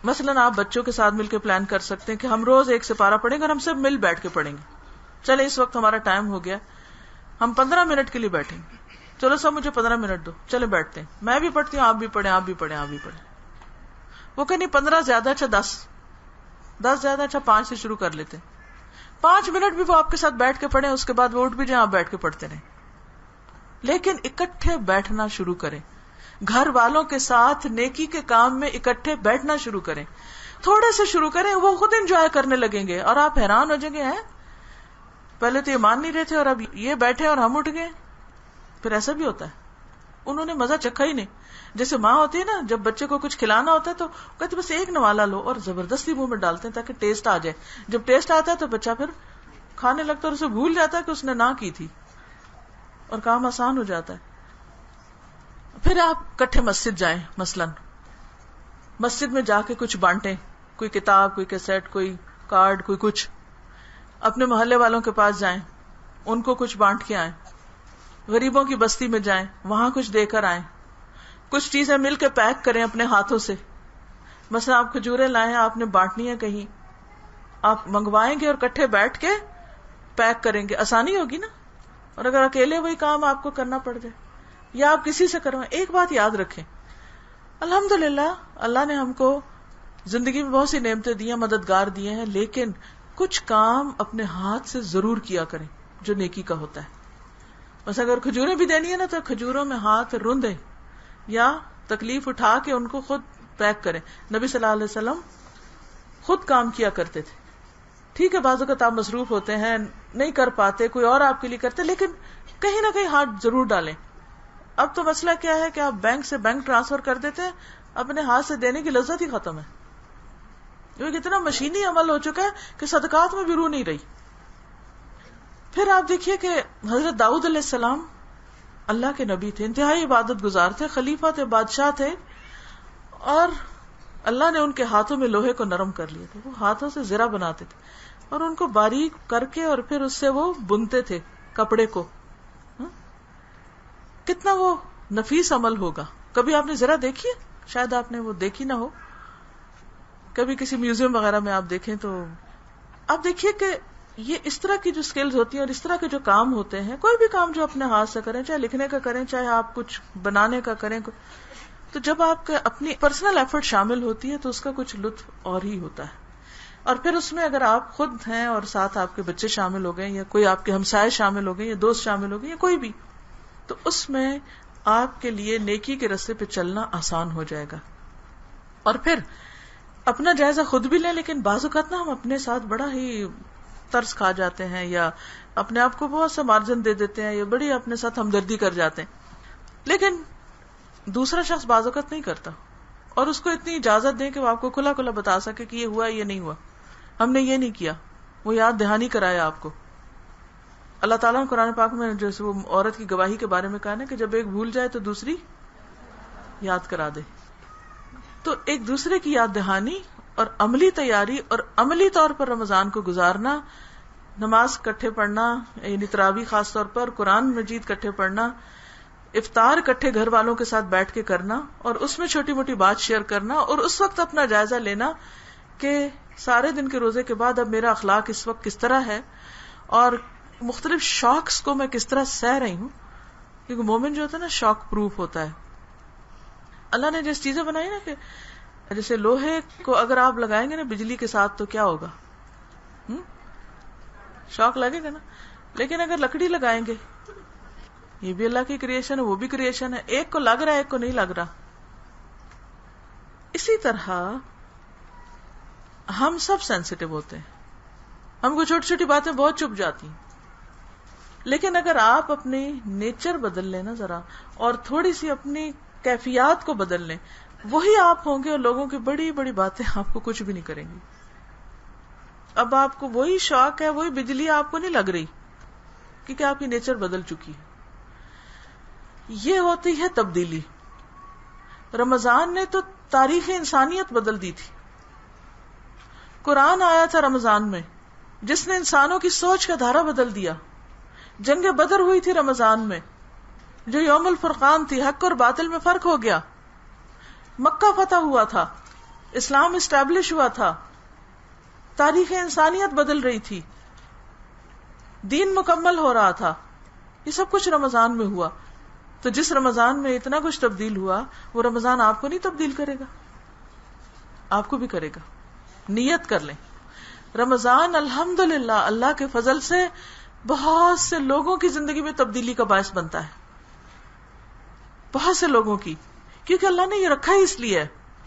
مثلاً آپ بچوں کے ساتھ مل کے پلان کر سکتے ہیں کہ ہم روز ایک سپارہ پڑھیں گے اور ہم سب مل بیٹھ کے پڑھیں گے. چلے اس وقت ہمارا ٹائم ہو گیا، ہم 15 منٹ کے لیے بیٹھیں گے. چلو سب مجھے 15 منٹ دو، چلے بیٹھتے ہیں. میں بھی پڑھتی ہوں، آپ بھی پڑھیں، آپ بھی پڑھیں، آپ بھی پڑھیں. وہ کہ نہیں 15 زیادہ اچھا 10 زیادہ اچھا 5 سے شروع کر لیتے. 5 منٹ بھی وہ آپ کے ساتھ بیٹھ کے پڑھیں، اس کے بعد وہ اٹھ بھی جائیں، آپ بیٹھ کے پڑھتے رہیں. لیکن اکٹھے بیٹھنا شروع کریں. گھر والوں کے ساتھ نیکی کے کام میں اکٹھے بیٹھنا شروع کریں. تھوڑے سے شروع کریں، وہ خود انجوائے کرنے لگیں گے اور آپ حیران ہو جائیں گے، ہیں پہلے تو یہ مان نہیں رہے تھے اور اب یہ بیٹھے اور ہم اٹھ گئے. پھر ایسا بھی ہوتا ہے، انہوں نے مزہ چکھا ہی نہیں. جیسے ماں ہوتی ہے نا، جب بچے کو کچھ کھلانا ہوتا ہے تو کہتے بس ایک نوالا لو اور زبردستی منہ میں ڈالتے ہیں تاکہ ٹیسٹ آ جائے. جب ٹیسٹ آتا ہے تو بچہ پھر کھانے لگتا ہے اور اسے بھول جاتا ہے کہ اس نے نہ کی تھی اور کام آسان ہو جاتا ہے. پھر آپ کٹھے مسجد جائیں، مثلاً مسجد میں جا کے کچھ بانٹیں، کوئی کتاب، کوئی کیسٹ، کوئی کارڈ، کوئی کچھ. اپنے محلے والوں کے پاس جائیں، ان کو کچھ بانٹ کے آئیں. غریبوں کی بستی میں جائیں، وہاں کچھ دے کر آئیں. کچھ چیزیں مل کے پیک کریں اپنے ہاتھوں سے. مثلا آپ کھجوریں لائیں، آپ نے بانٹنی ہے کہیں، آپ منگوائیں گے اور کٹھے بیٹھ کے پیک کریں گے، آسانی ہوگی نا. اور اگر اکیلے وہی کام آپ کو کرنا پڑ جائے یا آپ کسی سے کروائیں. ایک بات یاد رکھیں، الحمدللہ اللہ نے ہم کو زندگی میں بہت سی نعمتیں دی ہیں، مددگار دیے ہیں، لیکن کچھ کام اپنے ہاتھ سے ضرور کیا کریں جو نیکی کا ہوتا ہے. بس اگر کھجوریں بھی دینی ہے نا تو کھجوروں میں ہاتھ رندیں یا تکلیف اٹھا کے ان کو خود پیک کریں. نبی صلی اللہ علیہ وسلم خود کام کیا کرتے تھے. ٹھیک ہے بعض اوقات آپ مصروف ہوتے ہیں, نہیں کر پاتے, کوئی اور آپ کے لیے کرتے, لیکن کہیں نہ کہیں ہاتھ ضرور ڈالیں. اب تو مسئلہ کیا ہے کہ آپ بینک سے بینک ٹرانسفر کر دیتے ہیں, اپنے ہاتھ سے دینے کی لذت ہی ختم ہے. کیونکہ اتنا مشینی عمل ہو چکا ہے کہ صدقات میں بھی روح نہیں رہی. پھر آپ دیکھیے کہ حضرت داؤد علیہ السلام اللہ کے نبی تھے, انتہائی عبادت گزار تھے, خلیفہ تھے, بادشاہ تھے, اور اللہ نے ان کے ہاتھوں میں لوہے کو نرم کر لیا تھا. وہ ہاتھوں سے زرہ بناتے تھے اور ان کو باریک کر کے اور پھر اس سے وہ بنتے تھے کپڑے کو. کتنا وہ نفیس عمل ہوگا. کبھی آپ نے زرہ دیکھی ہے؟ شاید آپ نے وہ دیکھی نہ ہو. کبھی کسی میوزیم وغیرہ میں آپ دیکھیں تو آپ دیکھیے کہ یہ اس طرح کی جو سکلز ہوتی ہیں اور اس طرح کے جو کام ہوتے ہیں, کوئی بھی کام جو اپنے ہاتھ سے کریں, چاہے لکھنے کا کریں, چاہے آپ کچھ بنانے کا کریں, تو جب آپ کا اپنی پرسنل ایفرٹ شامل ہوتی ہے تو اس کا کچھ لطف اور ہی ہوتا ہے. اور پھر اس میں اگر آپ خود ہیں اور ساتھ آپ کے بچے شامل ہو گئے, یا کوئی آپ کے ہمسائے شامل ہو گئے, یا دوست شامل ہو گئے, یا کوئی بھی, تو اس میں آپ کے لیے نیکی کے راستے پہ چلنا آسان ہو جائے گا. اور پھر اپنا جائزہ خود بھی لیں, لیکن بعض اوقات نا ہم اپنے ساتھ بڑا ہی ترس کھا جاتے ہیں, یا اپنے آپ کو بہت سا مارجن دے دیتے ہیں, یا بڑی اپنے ساتھ ہمدردی کر جاتے ہیں, لیکن دوسرا شخص بعض اوقات نہیں کرتا, اور اس کو اتنی اجازت دیں کہ وہ آپ کو کھلا کھلا بتا سکے کہ یہ ہوا, یہ نہیں ہوا, ہم نے یہ نہیں کیا, وہ یاد دہانی کرایا آپ کو. اللہ تعالیٰ نے قرآن پاک میں جیسے وہ عورت کی گواہی کے بارے میں کہا نا کہ جب ایک بھول جائے تو دوسری یاد کرا دے. تو ایک دوسرے کی یاد دہانی اور عملی تیاری اور عملی طور پر رمضان کو گزارنا, نماز کٹھے پڑھنا, یعنی تراویح خاص طور پر, قرآن مجید کٹھے پڑھنا, افطار کٹھے گھر والوں کے ساتھ بیٹھ کے کرنا, اور اس میں چھوٹی موٹی بات شیئر کرنا, اور اس وقت اپنا جائزہ لینا کہ سارے دن کے روزے کے بعد اب میرا اخلاق اس وقت کس طرح ہے, اور مختلف شوقس کو میں کس طرح سہ رہی ہوں. کیونکہ مومن جو ہوتا ہے نا شوق پروف ہوتا ہے. اللہ نے جس چیزیں بنائی نا کہ جیسے لوہے کو اگر آپ لگائیں گے نا بجلی کے ساتھ تو کیا ہوگا, شوق لگے گا نا. لیکن اگر لکڑی لگائیں گے, یہ بھی اللہ کی کریشن ہے, وہ بھی کریشن ہے, ایک کو لگ رہا ہے ایک کو نہیں لگ رہا. اسی طرح ہم سب سینسیٹیو ہوتے ہیں, ہم کو چھوٹی چھوٹی باتیں بہت چپ جاتی ہیں, لیکن اگر آپ اپنی نیچر بدل لیں نا ذرا, اور تھوڑی سی اپنی کیفیات کو بدل لیں, وہی آپ ہوں گے, اور لوگوں کی بڑی بڑی باتیں آپ کو کچھ بھی نہیں کریں گی. اب آپ کو وہی شوق ہے, وہی بجلی آپ کو نہیں لگ رہی, کیونکہ آپ کی نیچر بدل چکی ہے. یہ ہوتی ہے تبدیلی. رمضان نے تو تاریخ انسانیت بدل دی تھی. قرآن آیا تھا رمضان میں جس نے انسانوں کی سوچ کا دھارا بدل دیا. جنگ بدر ہوئی تھی رمضان میں جو یوم الفرقان تھی, حق اور باطل میں فرق ہو گیا. مکہ فتح ہوا تھا, اسلام اسٹیبلش ہوا تھا, تاریخ انسانیت بدل رہی تھی, دین مکمل ہو رہا تھا. یہ سب کچھ رمضان میں ہوا. تو جس رمضان میں اتنا کچھ تبدیل ہوا, وہ رمضان آپ کو نہیں تبدیل کرے گا؟ آپ کو بھی کرے گا. نیت کر لیں. رمضان الحمدللہ اللہ کے فضل سے بہت سے لوگوں کی زندگی میں تبدیلی کا باعث بنتا ہے, بہت سے لوگوں کی, کیونکہ اللہ نے یہ رکھا ہی اس لیے ہے.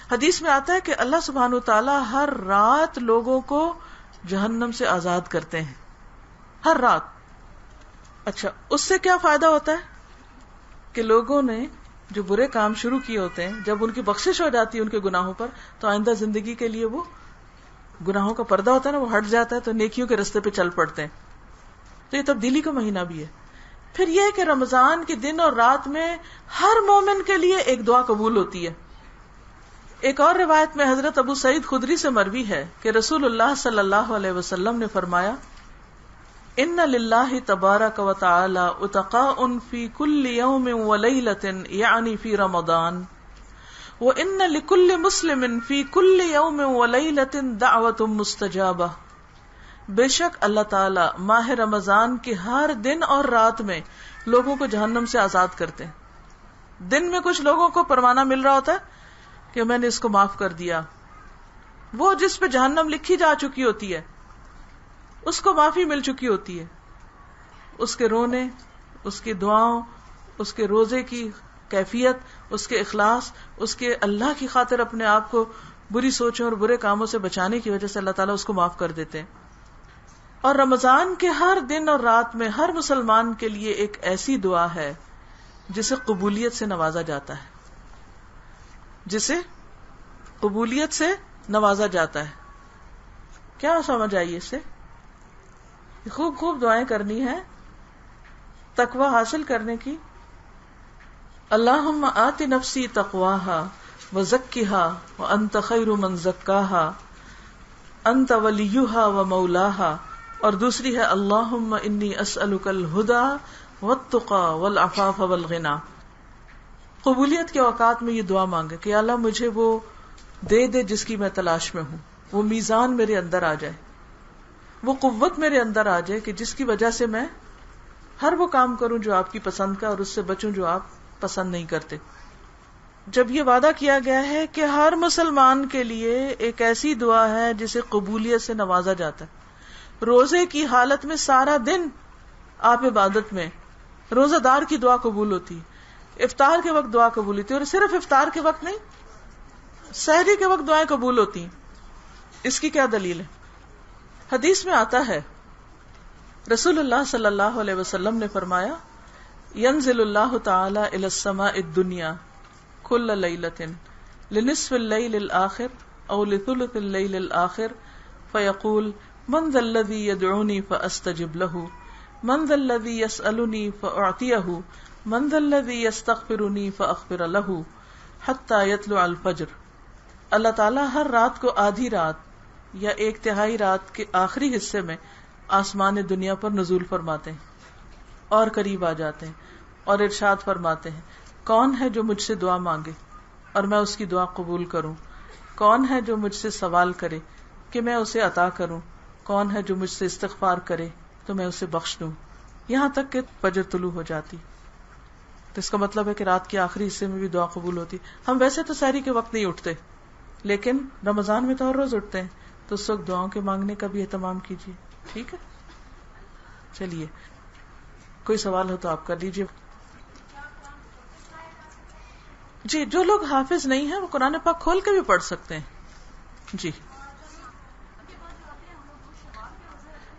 حدیث میں آتا ہے کہ اللہ سبحانہ وتعالی ہر رات لوگوں کو جہنم سے آزاد کرتے ہیں, ہر رات. اچھا, اس سے کیا فائدہ ہوتا ہے کہ لوگوں نے جو برے کام شروع کیے ہوتے ہیں, جب ان کی بخشش ہو جاتی ہے ان کے گناہوں پر, تو آئندہ زندگی کے لیے وہ گناہوں کا پردہ ہوتا ہے نا, وہ ہٹ جاتا ہے, تو نیکیوں کے راستے پہ چل پڑتے ہیں. تو یہ تبدیلی کا مہینہ بھی ہے. پھر یہ کہ رمضان کے دن اور رات میں ہر مومن کے لیے ایک دعا قبول ہوتی ہے. ایک اور روایت میں حضرت ابو سعید خدری سے مروی ہے کہ رسول اللہ صلی اللہ علیہ وسلم نے فرمایا, ان للہ تبارک و تعالی اتقاء فی کل یوم و لیلۃ یعنی فی رمضان, وان لکل مسلم فی کل یوم و لیلۃ دعوۃ مستجابہ. بے شک اللہ تعالی ماہ رمضان کے ہر دن اور رات میں لوگوں کو جہنم سے آزاد کرتے ہیں. دن میں کچھ لوگوں کو پروانہ مل رہا ہوتا ہے کہ میں نے اس کو معاف کر دیا, وہ جس پہ جہنم لکھی جا چکی ہوتی ہے اس کو معافی مل چکی ہوتی ہے. اس کے رونے, اس کی دعاؤں, اس کے روزے کی کیفیت, اس کے اخلاص, اس کے اللہ کی خاطر اپنے آپ کو بری سوچوں اور برے کاموں سے بچانے کی وجہ سے اللہ تعالیٰ اس کو معاف کر دیتے ہیں. اور رمضان کے ہر دن اور رات میں ہر مسلمان کے لیے ایک ایسی دعا ہے جسے قبولیت سے نوازا جاتا ہے, جسے قبولیت سے نوازا جاتا ہے. کیا سمجھ آئی اس سے؟ خوب خوب دعائیں کرنی ہے تقوی حاصل کرنے کی. اللہم آت نفسی تقواها وزکھا وانت خیر من زکاہا انت ولیہا ومولاہا. اور دوسری ہے اللہم انی اسألک الہدی والتقی والعفاف والغنی. قبولیت کے اوقات میں یہ دعا مانگے کہ اللہ مجھے وہ دے دے جس کی میں تلاش میں ہوں, وہ میزان میرے اندر آ جائے, وہ قوت میرے اندر آ جائے کہ جس کی وجہ سے میں ہر وہ کام کروں جو آپ کی پسند کا اور اس سے بچوں جو آپ پسند نہیں کرتے. جب یہ وعدہ کیا گیا ہے کہ ہر مسلمان کے لیے ایک ایسی دعا ہے جسے قبولیت سے نوازا جاتا ہے, روزے کی حالت میں سارا دن آپ عبادت میں, روزہ دار کی دعا قبول ہوتی, افطار کے وقت دعا قبول ہوتی, اور صرف افطار کے وقت نہیں, سحری کے وقت دعائیں قبول ہوتی. اس کی کیا دلیل ہے؟ حدیث میں آتا ہے رسول اللہ صلی اللہ علیہ وسلم نے فرمایا ینزل اللہ تعالی الی السماء الدنیا کل لیلۃ لنصف اللیل الآخر او لثلث اللیل الآخر فیقول من ذا الذی یدعونی فاستجب له من ذا الذی یسألنی فاعطیہ من ذا الذی یستغفرنی فاغفر له حتی یطلع الفجر. اللہ تعالیٰ ہر رات کو آدھی رات یا ایک تہائی رات کے آخری حصے میں آسمان دنیا پر نزول فرماتے ہیں اور قریب آ جاتے ہیں اور ارشاد فرماتے ہیں کون ہے جو مجھ سے دعا مانگے اور میں اس کی دعا قبول کروں, کون ہے جو مجھ سے سوال کرے کہ میں اسے عطا کروں, کون ہے جو مجھ سے استغفار کرے تو میں اسے بخش دوں, یہاں تک کہ فجر طلوع ہو جاتی. تو اس کا مطلب ہے کہ رات کے آخری حصے میں بھی دعا قبول ہوتی. ہم ویسے تو سحری کے وقت نہیں اٹھتے, لیکن رمضان میں تو ہر روز اٹھتے ہیں, تو اس وقت دعاؤں کے مانگنے کا بھی اہتمام کیجیے. ٹھیک ہے, چلیے کوئی سوال ہو تو آپ کر لیجیے. جی, جو لوگ حافظ نہیں ہیں وہ قرآن پاک کھول کے بھی پڑھ سکتے ہیں. جی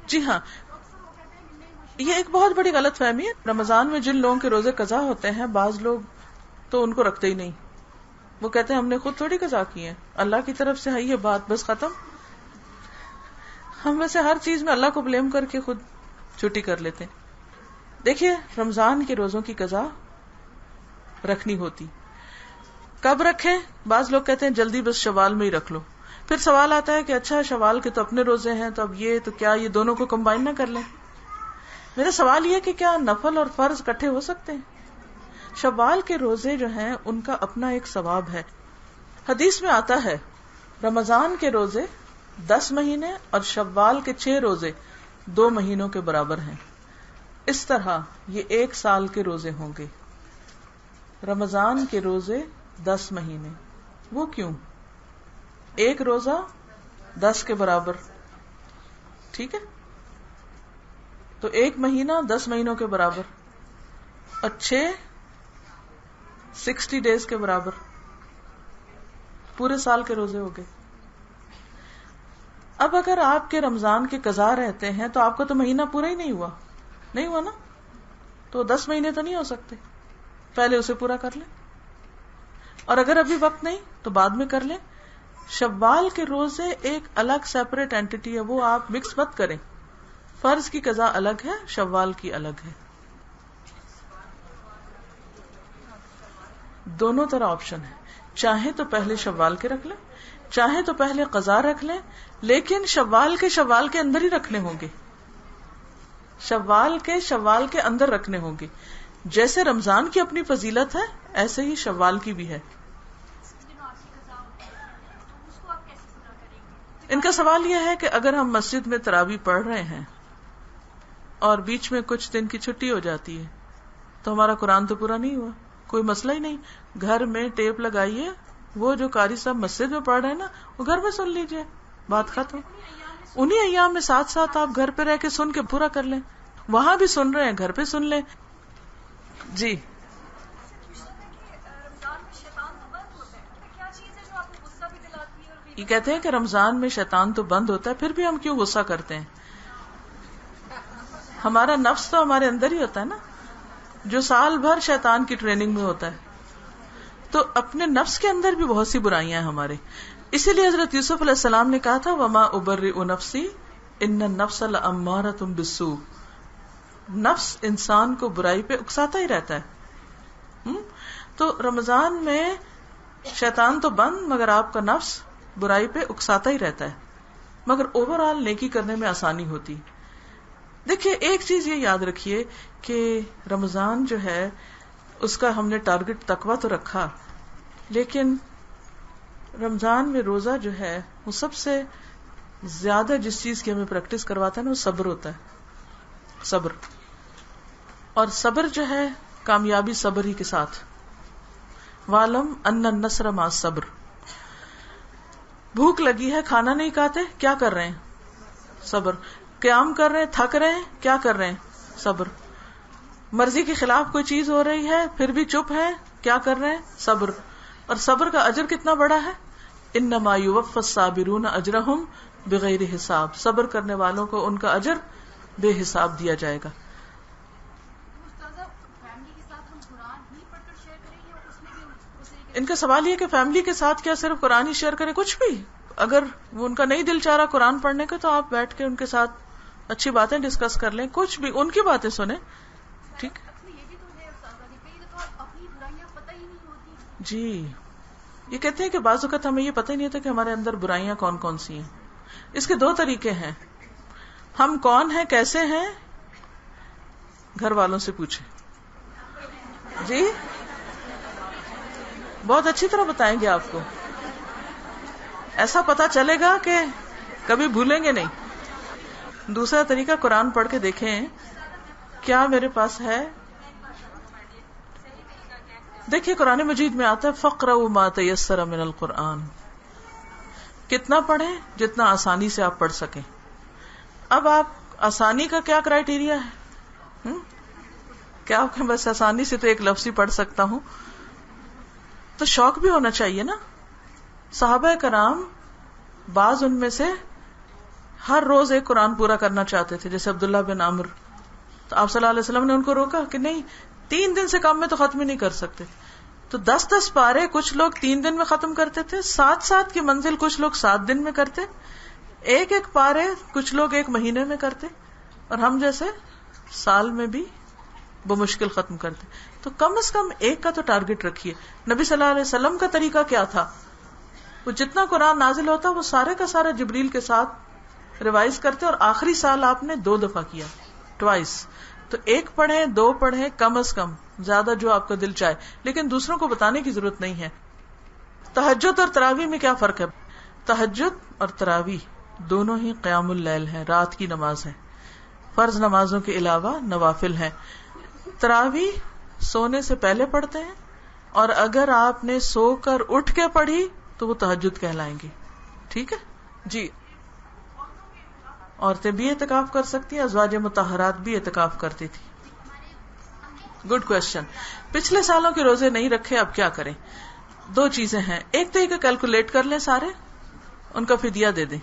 جی ہاں, یہ ایک بہت بڑی غلط فہمی ہے. رمضان میں جن لوگوں کے روزے قضا ہوتے ہیں, بعض لوگ تو ان کو رکھتے ہی نہیں. وہ کہتے ہیں ہم نے خود تھوڑی قضا کی ہے, اللہ کی طرف سے ہے یہ بات, بس ختم. ہم ویسے ہر چیز میں اللہ کو بلیم کر کے خود چھٹی کر لیتے ہیں. دیکھیے, رمضان کے روزوں کی قضا رکھنی ہوتی. کب رکھیں؟ بعض لوگ کہتے ہیں جلدی بس شوال میں ہی رکھ لو. پھر سوال آتا ہے کہ اچھا شوال کے تو اپنے روزے ہیں, تو اب یہ تو کیا یہ دونوں کو کمبائن نہ کر لیں؟ میرا سوال یہ کہ کیا نفل اور فرض اکٹھے ہو سکتے ہیں؟ شوال کے روزے جو ہیں ان کا اپنا ایک ثواب ہے. حدیث میں آتا ہے رمضان کے روزے 10 مہینے اور شوال کے 6 روزے 2 مہینوں کے برابر ہیں. اس طرح یہ 1 سال کے روزے ہوں گے. رمضان کے روزے 10 مہینے, وہ کیوں؟ 1 روزہ 10 کے برابر, ٹھیک ہے, تو 1 مہینہ 10 مہینوں کے برابر, اور 6 60 ڈیز کے برابر, پورے سال کے روزے ہو گئے. اب اگر آپ کے رمضان کے قضا رہتے ہیں تو آپ کا تو مہینہ پورا ہی نہیں ہوا نا, تو 10 مہینے تو نہیں ہو سکتے. پہلے اسے پورا کر لیں, اور اگر ابھی وقت نہیں تو بعد میں کر لیں. شوال کے روزے ایک الگ سیپریٹ اینٹی ہے, وہ آپ مکس مت کریں. فرض کی قضا الگ ہے, شوال کی الگ ہے. دونوں طرح آپشن ہے, چاہیں تو پہلے شوال کے رکھ لیں, چاہیں تو پہلے قضا رکھ لیں, لیکن شوال کے اندر ہی رکھنے ہوں گے. شوال کے اندر رکھنے ہوں گے. جیسے رمضان کی اپنی فضیلت ہے ایسے ہی شوال کی بھی ہے. ان کا سوال یہ ہے کہ اگر ہم مسجد میں تراویح پڑھ رہے ہیں اور بیچ میں کچھ دن کی چھٹی ہو جاتی ہے تو ہمارا قرآن تو پورا نہیں ہوا. کوئی مسئلہ ہی نہیں, گھر میں ٹیپ لگائیے, وہ جو قاری صاحب مسجد میں پڑھ رہے ہیں نا وہ گھر میں سن لیجئے, بات ختم. انہی ایام میں ساتھ ساتھ آپ گھر پہ رہ کے سن کے پورا کر لیں. وہاں بھی سن رہے ہیں, گھر پہ سن لیں. جی یہ کہتے ہیں کہ رمضان میں شیطان تو بند ہوتا ہے، پھر بھی ہم کیوں غصہ کرتے ہیں؟ ہمارا نفس تو ہمارے اندر ہی ہوتا ہے نا، جو سال بھر شیطان کی ٹریننگ میں ہوتا ہے. تو اپنے نفس کے اندر بھی بہت سی برائیاں ہیں ہمارے. اسی لیے حضرت یوسف علیہ السلام نے کہا تھا وما ابرئ نفسی ان النفس لامارۃ بالسوء. نفس انسان کو برائی پہ اکساتا ہی رہتا ہے. تو رمضان میں شیطان تو بند، مگر آپ کا نفس برائی پہ اکساتا ہی رہتا ہے، مگر اوور آل نیکی کرنے میں آسانی ہوتی. دیکھیے ایک چیز یہ یاد رکھیے کہ رمضان جو ہے اس کا ہم نے ٹارگٹ تقویٰ تو رکھا، لیکن رمضان میں روزہ جو ہے وہ سب سے زیادہ جس چیز کی ہمیں پریکٹس کرواتا ہے نا وہ صبر ہوتا ہے. صبر، اور صبر جو ہے کامیابی صبر ہی کے ساتھ. وَاعْلَمْ أَنَّ النَّصْرَ مَعَ الصَّبْرِ. بھوک لگی ہے، کھانا نہیں کھاتے، کیا کر رہے ہیں؟ صبر. قیام کر رہے ہیں، تھک رہے ہیں، کیا کر رہے ہیں؟ صبر. مرضی کے خلاف کوئی چیز ہو رہی ہے پھر بھی چپ ہے، کیا کر رہے ہیں؟ صبر. اور صبر کا اجر کتنا بڑا ہے؟ انما یوفی الصابرون اجرہم بغیر حساب. صبر کرنے والوں کو ان کا اجر بے حساب دیا جائے گا. ان کا سوال یہ کہ فیملی کے ساتھ کیا صرف قرآن ہی شیئر کریں؟ کچھ بھی، اگر وہ ان کا نہیں دل چاہ رہا قرآن پڑھنے کا تو آپ بیٹھ کے ان کے ساتھ اچھی باتیں ڈسکس کر لیں، کچھ بھی ان کی باتیں سنیں. ٹھیک جی. یہ کہتے ہیں کہ بعض اوقات ہمیں یہ پتہ ہی نہیں ہوتا کہ ہمارے اندر برائیاں کون کون سی ہیں. اس کے دو طریقے ہیں. ہم کون ہیں، کیسے ہیں، گھر والوں سے پوچھیں. جی بہت اچھی طرح بتائیں گے آپ کو، ایسا پتا چلے گا کہ کبھی بھولیں گے نہیں. دوسرا طریقہ قرآن پڑھ کے دیکھیں کیا میرے پاس ہے. دیکھیے قرآن مجید میں آتا ہے فَاقْرَؤْا مَا تَيَسَّرَ مِنَ الْقُرْآنِ. کتنا پڑھیں؟ جتنا آسانی سے آپ پڑھ سکیں. اب آپ آسانی کا کیا کرائیٹیریا ہے؟ کیا آپ بس آسانی سے تو ایک لفظ ہی پڑھ سکتا ہوں؟ تو شوق بھی ہونا چاہیے نا. صحابہ کرام بعض ان میں سے ہر روز ایک قرآن پورا کرنا چاہتے تھے، جیسے عبداللہ بن عمر. تو آپ صلی اللہ علیہ وسلم نے ان کو روکا کہ نہیں، 3 دن سے کم میں تو ختم ہی نہیں کر سکتے. تو 10 پارے کچھ لوگ 3 دن میں ختم کرتے تھے، 7 کی منزل کچھ لوگ 7 دن میں کرتے، 1 پارے کچھ لوگ 1 مہینے میں کرتے، اور ہم جیسے سال میں بھی بمشکل ختم کرتے. تو کم از کم 1 کا تو ٹارگٹ رکھیے. نبی صلی اللہ علیہ وسلم کا طریقہ کیا تھا؟ وہ جتنا قرآن نازل ہوتا وہ سارے کا سارا جبریل کے ساتھ ریوائز کرتے، اور آخری سال آپ نے 2 دفعہ کیا، ٹوائس. تو 1 پڑھیں، 2 پڑھیں، کم از کم، زیادہ جو آپ کا دل چاہے، لیکن دوسروں کو بتانے کی ضرورت نہیں ہے. تہجد اور تراویح میں کیا فرق ہے؟ تہجد اور تراویح دونوں ہی قیام اللیل ہیں، رات کی نماز ہے، فرض نمازوں کے علاوہ نوافل ہیں. تراویح سونے سے پہلے پڑھتے ہیں، اور اگر آپ نے سو کر اٹھ کے پڑھی تو وہ تہجد کہلائیں گی. ٹھیک ہے جی. عورتیں بھی اعتکاف کر سکتی ہیں، ازواج مطہرات بھی اعتکاف کرتی تھی. Good question. پچھلے سالوں کے روزے نہیں رکھے، اب کیا کریں؟ 2 چیزیں ہیں. ایک تو یہ کہ کیلکولیٹ کر لیں، سارے ان کا فدیہ دے دیں،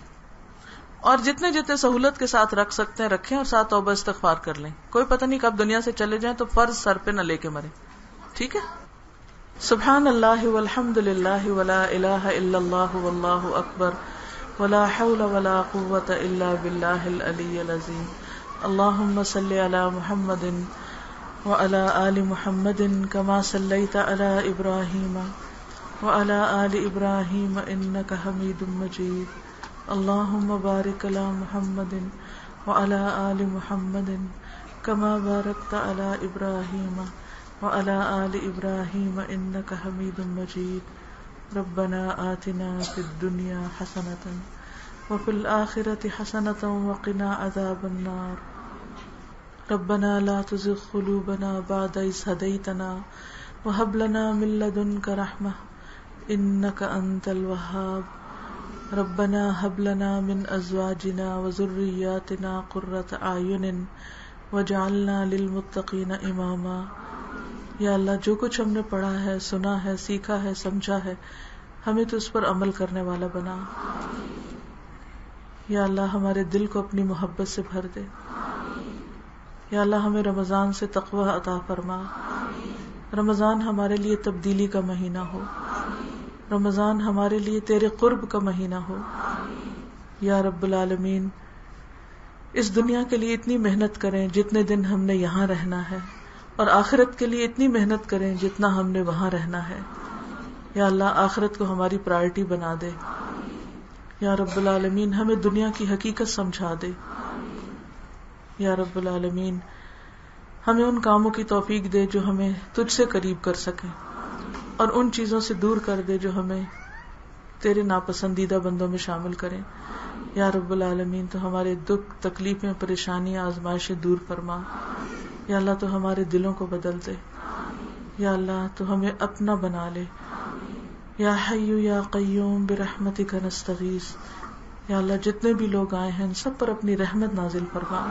اور جتنے جتنے سہولت کے ساتھ رکھ سکتے ہیں رکھیں، اور ساتھ توبہ استغفار کر لیں. کوئی پتہ نہیں کب دنیا سے چلے جائیں تو فرض سر پہ نہ لے کے مرے. ٹھیک ہے. سبحان اللہ والحمد للہ ولا الہ الا اللہ واللہ اکبر ولا حول ولا قوة الا باللہ العلی العظیم. اللہم صلی علی محمد وعلی آل محمد کما صلیت علی ابراہیم وعلی آل ابراہیم انک حمید مجید. اللہم بارک علی محمد وعلی آل محمد کما بارکت علی ابراہیم وعلی آل ابراہیم انک حمید مجید. ربنا آتنا فی الدنیا حسنة وفی الآخرة حسنة وقنا عذاب النار. ربنا لا تزغ قلوبنا بعد إذ هديتنا وهب لنا من لدنك رحمة إنك أنت الوهاب. ربنا هب لنا من أزواجنا وذرياتنا قرة أعين واجعلنا للمتقين إماما. یا اللہ جو کچھ ہم نے پڑھا ہے، سنا ہے، سیکھا ہے، سمجھا ہے، ہمیں تو اس پر عمل کرنے والا بنا. یا اللہ ہمارے دل کو اپنی محبت سے بھر دے. یا اللہ ہمیں رمضان سے تقوی عطا فرما. رمضان ہمارے لیے تبدیلی کا مہینہ ہو. رمضان ہمارے لیے تیرے قرب کا مہینہ ہو. یا رب العالمین اس دنیا کے لیے اتنی محنت کریں جتنے دن ہم نے یہاں رہنا ہے، اور آخرت کے لیے اتنی محنت کریں جتنا ہم نے وہاں رہنا ہے. یا اللہ آخرت کو ہماری پرائرٹی بنا دے. یا رب العالمین ہمیں دنیا کی حقیقت سمجھا دے. یا رب العالمین ہمیں ان کاموں کی توفیق دے جو ہمیں تجھ سے قریب کر سکیں، اور ان چیزوں سے دور کر دے جو ہمیں تیرے ناپسندیدہ بندوں میں شامل کریں. یا رب العالمین تو ہمارے دکھ، تکلیفیں، پریشانیاں، آزمائشیں دور فرما. یا اللہ تو ہمارے دلوں کو بدل دے. یا اللہ تو ہمیں اپنا بنا لے. یا حی یا قیوم برحمتک نستغیث. یا اللہ جتنے بھی لوگ آئے ہیں ان سب پر اپنی رحمت نازل فرما.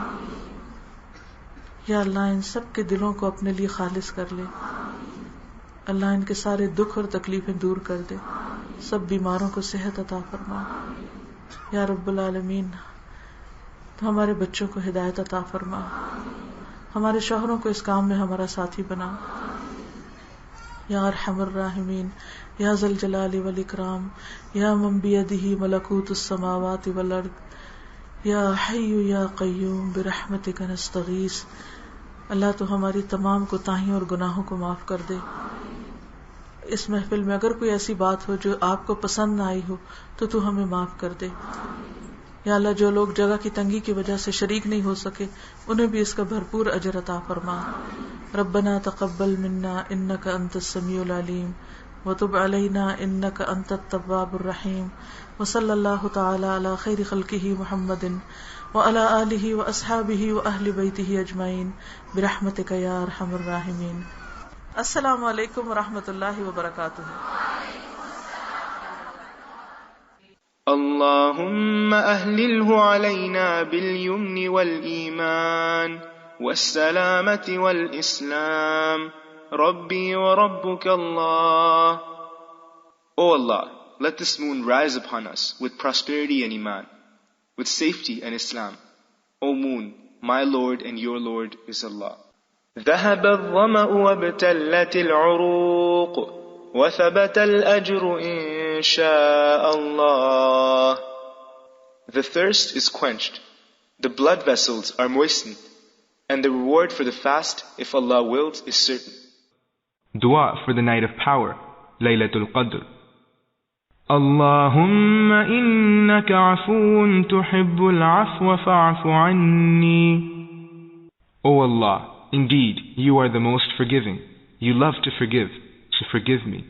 یا اللہ ان سب کے دلوں کو اپنے لیے خالص کر لے. اللہ ان کے سارے دکھ اور تکلیفیں دور کر دے. سب بیماروں کو صحت عطا فرما. یا رب العالمین تو ہمارے بچوں کو ہدایت عطا فرما. ہمارے شوہروں کو اس کام میں ہمارا ساتھی بنا. یا ارحم الراحمین یا ذا الجلال والاکرام یا من بیدہ ملکوت السماوات والارض یا حی یا قیوم برحمتک نستغیث. اللہ تو ہماری تمام کوتاہیوں اور گناہوں کو معاف کر دے. اس محفل میں اگر کوئی ایسی بات ہو جو آپ کو پسند نہ آئی ہو تو ہمیں معاف کر دے. یا اللہ جو لوگ جگہ کی تنگی کی وجہ سے شریک نہیں ہو سکے انہیں بھی اس کا بھرپور اجر عطا فرما. ربنا تقبل منا انک انت السمیع العلیم وتب علینا انک انت التواب الرحیم. وصلی اللہ تعالی علی خیر خلقہ محمد وعلی آلہ واصحابہ واہل بیتہ اجمعین برحمتک یا ارحم الراحمین. السلام علیکم ورحمۃ اللہ وبرکاتہ. اللهم أهلله علينا باليمن والإيمان والسلامة والإسلام ربي وربك الله. O Allah, let this moon rise upon us with prosperity and Iman, with safety and Islam. O moon, my Lord and your Lord is Allah. ذهب الظمأ وابتلت العروق وثبت الأجر إن شاء الله. The thirst is quenched, the blood vessels are moistened, and the reward for the fast, if Allah wills, is certain. Dua for the night of power, Laylatul Qadr. Allahumma innaka afuun tuhibbul afwa fa'fu anni. O Allah, indeed, you are the most forgiving. You love to forgive, so forgive me.